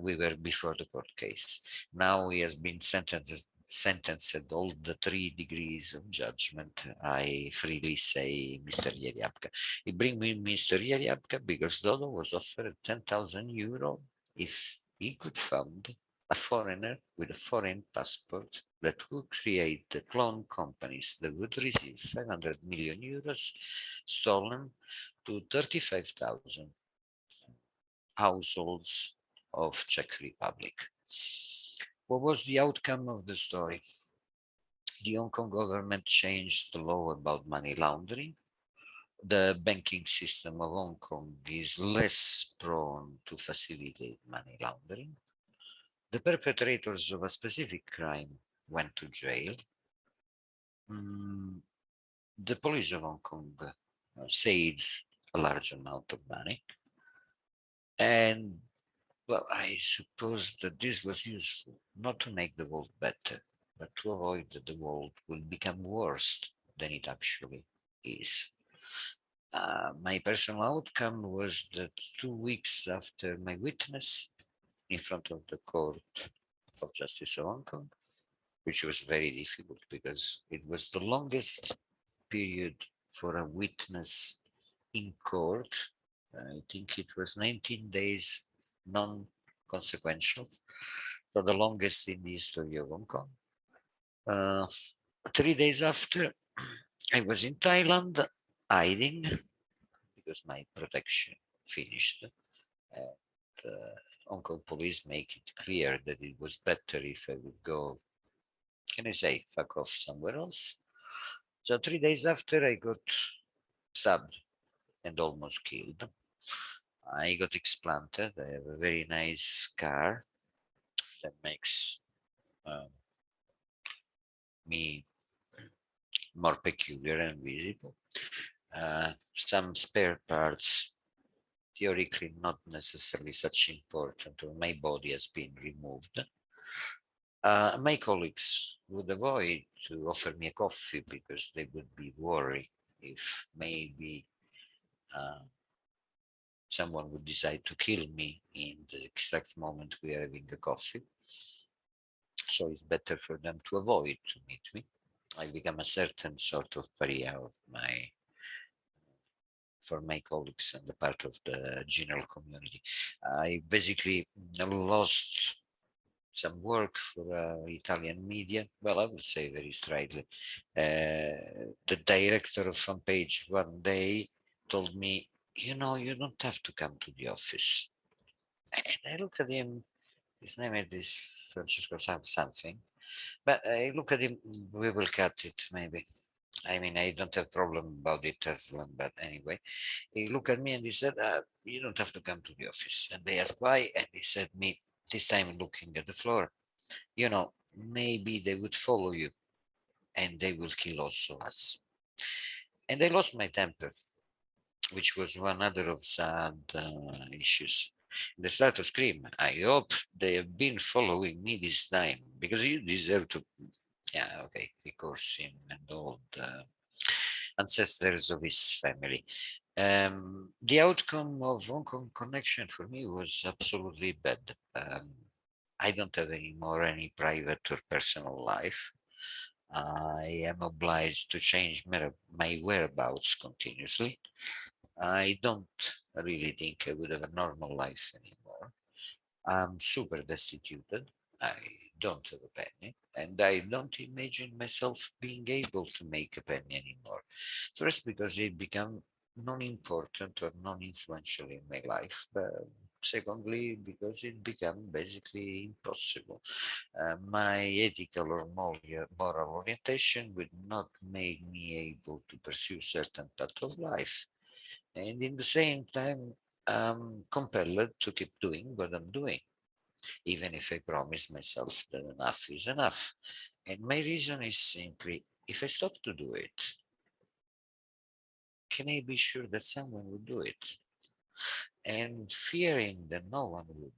We were before the court case. Now he has been sentenced at all the 3 degrees of judgment. I freely say Mr. Ryabka. He bring me Mr. Ryabka because Dodo was offered €10,000 if he could find a foreigner with a foreign passport that would create the clone companies that would receive €500 million stolen to 35,000 households of Czech Republic. What was the outcome of the story? The Hong Kong government changed the law about money laundering. The banking system of Hong Kong is less prone to facilitate money laundering. The perpetrators of a specific crime went to jail. The police of Hong Kong saved a large amount of money. And well, I suppose that this was useful not to make the world better, but to avoid that the world will become worse than it actually is. My personal outcome was that 2 weeks after my witness in front of the Court of Justice of Hong Kong, which was very difficult because it was the longest period for a witness in court. I think it was 19 days non-consequential, so the longest in the history of Hong Kong. 3 days after, I was in Thailand hiding because my protection finished. Hong Kong police make it clear that it was better if I would go, can I say, fuck off somewhere else. So 3 days after, I got stabbed and almost killed. I got explanted. I have a very nice scar that makes me more peculiar and visible. Some spare parts, theoretically not necessarily such important, of my body has been removed. My colleagues would avoid to offer me a coffee because they would be worried if maybe someone would decide to kill me in the exact moment we are having a coffee. So it's better for them to avoid to meet me. I become a certain sort of pariah for my colleagues and the part of the general community. I basically lost some work for Italian media. Well, I would say very straightly. The director of Front Page one day told me, you know, you don't have to come to the office. And I look at him, his name is Francesco something, but I look at him, we will cut it maybe. I mean, I don't have problem about it as well, but anyway, he looked at me and he said, you don't have to come to the office. And they asked why, and he said me, this time looking at the floor, you know, maybe they would follow you and they will kill also us. And I lost my temper, which was one other of sad issues. They start to scream, I hope they have been following me this time because you deserve to. Yeah, okay, of course, him and all the ancestors of his family. The outcome of Hong Kong connection for me was absolutely bad. I don't have anymore any private or personal life. I am obliged to change my whereabouts continuously. I don't really think I would have a normal life anymore. I'm super destituted. I don't have a penny, and I don't imagine myself being able to make a penny anymore. First, because it became non-important or non-influential in my life. But secondly, because it became basically impossible. My ethical or moral orientation would not make me able to pursue certain path of life. And in the same time, I'm compelled to keep doing what I'm doing, even if I promise myself that enough is enough. And my reason is simply, if I stop to do it, can I be sure that someone would do it? And fearing that no one would,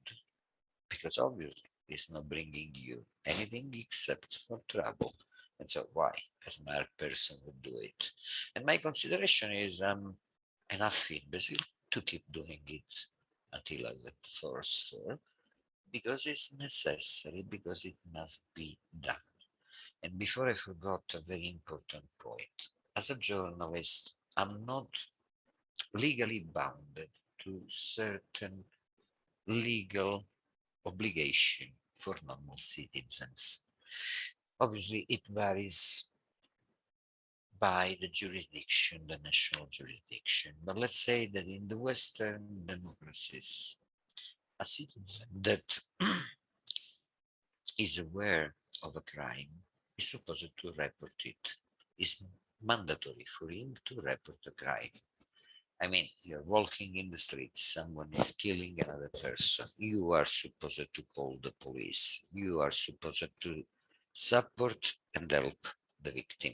because obviously it's not bringing you anything except for trouble. And so why a smart person would do it? And my consideration is I'm enough basically to keep doing it until I get forced for, because it's necessary, because it must be done. And before I forgot a very important point, as a journalist, I'm not legally bound to certain legal obligation for normal citizens. Obviously, it varies by the jurisdiction, the national jurisdiction. But let's say that in the Western democracies, a citizen that is aware of a crime is supposed to report it. It's mandatory for him to report a crime. I mean, you're walking in the street, someone is killing another person. You are supposed to call the police. You are supposed to support and help the victim.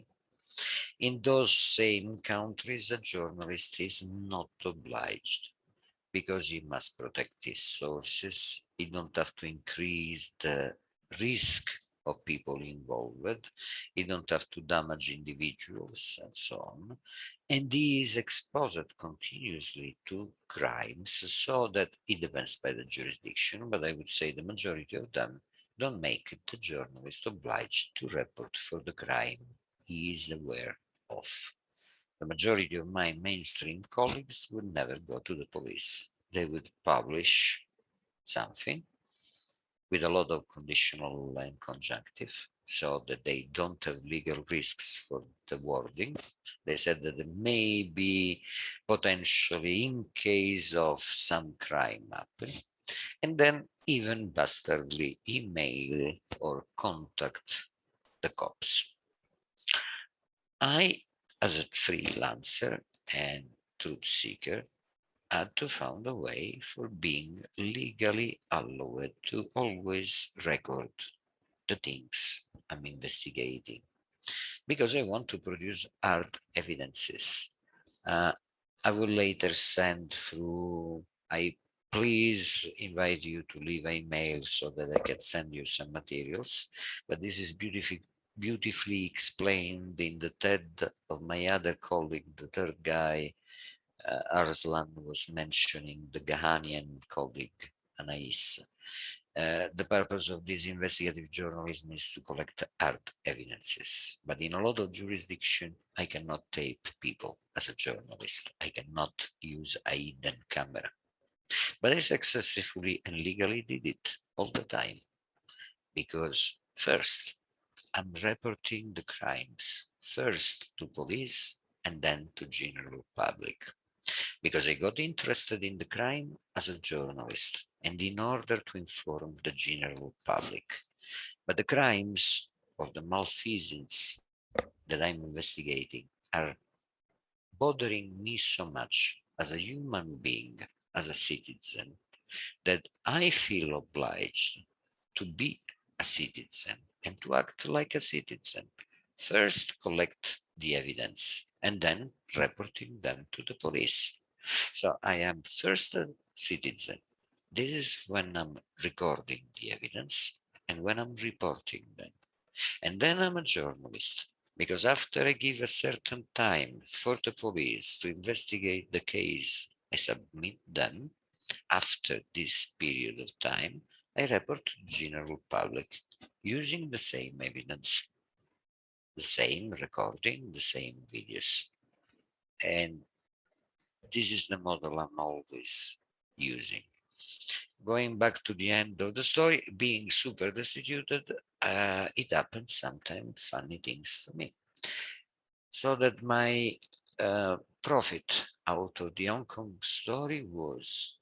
In those same countries, a journalist is not obliged because he must protect his sources. He don't have to increase the risk of people involved. He don't have to damage individuals and so on. And he is exposed continuously to crimes, so that it depends by the jurisdiction, but I would say the majority of them don't make the journalist obliged to report for the crime he is aware of. The majority of my mainstream colleagues would never go to the police. They would publish something with a lot of conditional and conjunctive, so that they don't have legal risks for the wording. They said that there may be potentially in case of some crime happening, and then even bastardly email or contact the cops. I, as a freelancer and truth seeker, had to find a way for being legally allowed to always record the things I'm investigating, because I want to produce hard evidences. I will later send through, I please invite you to leave an email so that I can send you some materials, but this is beautifully explained in the TED of my other colleague, the third guy, Arslan was mentioning, the Ghanaian colleague, Anais. The purpose of this investigative journalism is to collect hard evidences. But in a lot of jurisdiction, I cannot tape people as a journalist. I cannot use a hidden camera. But I successfully and legally did it all the time. Because first, I'm reporting the crimes, first to police and then to general public. Because I got interested in the crime as a journalist and in order to inform the general public. But the crimes or the malfeasance that I'm investigating are bothering me so much as a human being, as a citizen, that I feel obliged to be a citizen and to act like a citizen. First, collect the evidence and then reporting them to the police. So I am first a citizen. This is when I'm recording the evidence and when I'm reporting them. And then I'm a journalist, because after I give a certain time for the police to investigate the case, I submit them. After this period of time, I report to the general public using the same evidence, the same recording, the same videos. And this is the model I'm always using. Going back to the end of the story, being super destituted, it happens sometimes funny things to me. So that my profit out of the Hong Kong story was,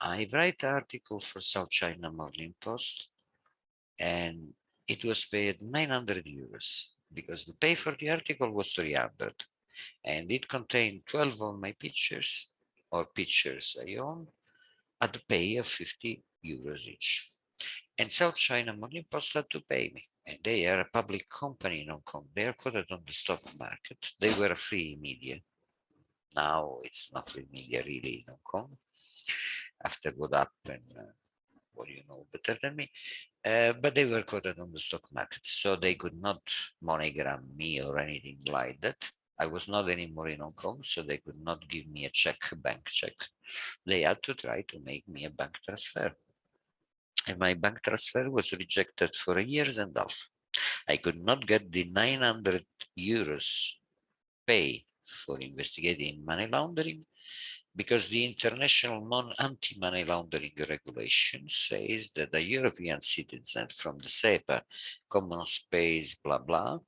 I write article for South China Morning Post, and it was paid 900 euros because the pay for the article was 300, and it contained 12 of my pictures or pictures I own at the pay of 50 euros each. And South China Morning Post had to pay me. And they are a public company in Hong Kong. They are quoted on the stock market. They were a free media. Now it's not free media really in Hong Kong. After what happened, what you know better than me. But they were quoted on the stock market. So they could not monogram me or anything like that. I was not anymore in Hong Kong, so they could not give me a check, a bank check. They had to try to make me a bank transfer. And my bank transfer was rejected for a year and a half. I could not get the 900 euros pay for investigating money laundering because the international anti-money laundering regulation says that a European citizen from the SEPA, common space, blah, blah,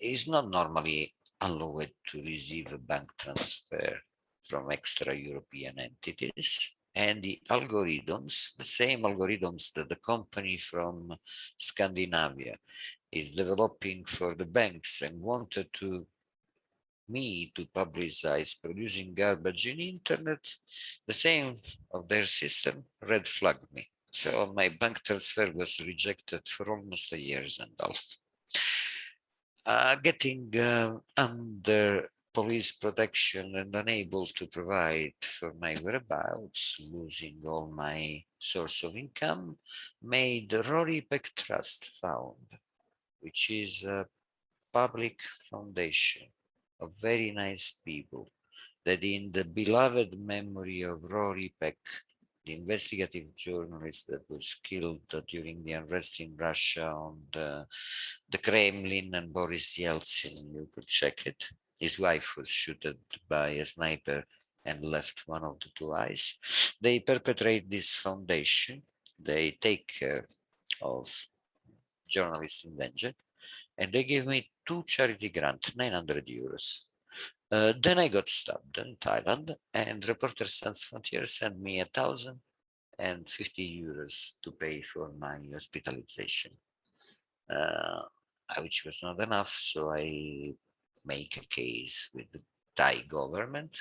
is not normally allowed to receive a bank transfer from extra-European entities. And the algorithms, the same algorithms that the company from Scandinavia is developing for the banks and wanted me to publicize producing garbage in internet, the same of their system red flagged me. So my bank transfer was rejected for almost a year and a half. Getting under police protection and unable to provide for my whereabouts, losing all my source of income, made the Rory Peck Trust Fund, which is a public foundation of very nice people that, in the beloved memory of Rory Peck, the investigative journalist that was killed during the unrest in Russia on the Kremlin, and Boris Yeltsin, you could check it. His wife was shot by a sniper and left one of the two eyes. They perpetrate this foundation. They take care of journalists in danger, and they gave me 2 charity grants, 900 euros. Then I got stabbed in Thailand, and Reporters Sans Frontières sent me 1,050 euros to pay for my hospitalization, which was not enough. So I make a case with the Thai government,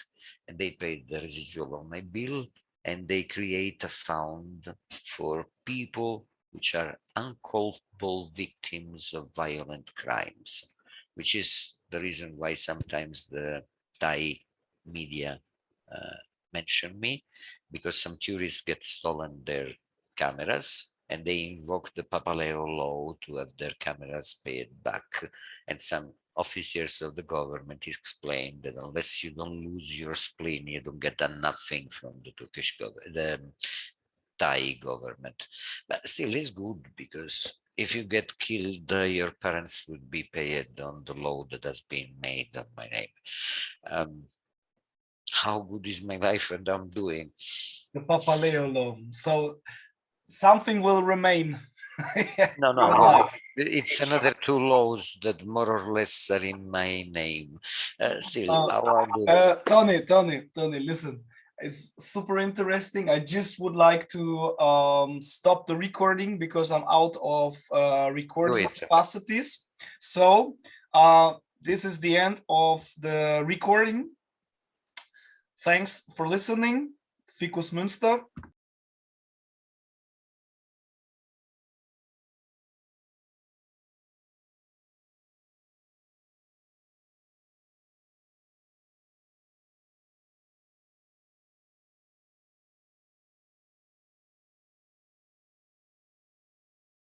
and they paid the residual of my bill, and they create a fund for people which are unculpable victims of violent crimes, which is the reason why sometimes the Thai media mention me, because some tourists get stolen their cameras and they invoke the Papaleo law to have their cameras paid back. And some officers of the government explain that unless you don't lose your spleen, you don't get nothing from the Turkish government, the Thai government. But still, it's good, because if you get killed, your parents would be paid on the law that has been made on my name. How good is my life and I'm doing? The Papaleo law. So something will remain. No, it's another 2 laws that more or less are in my name. Still, Tony, listen. It's super interesting. I just would like to stop the recording because I'm out of recording capacities. So this is the end of the recording. Thanks for listening. FikuS Münster.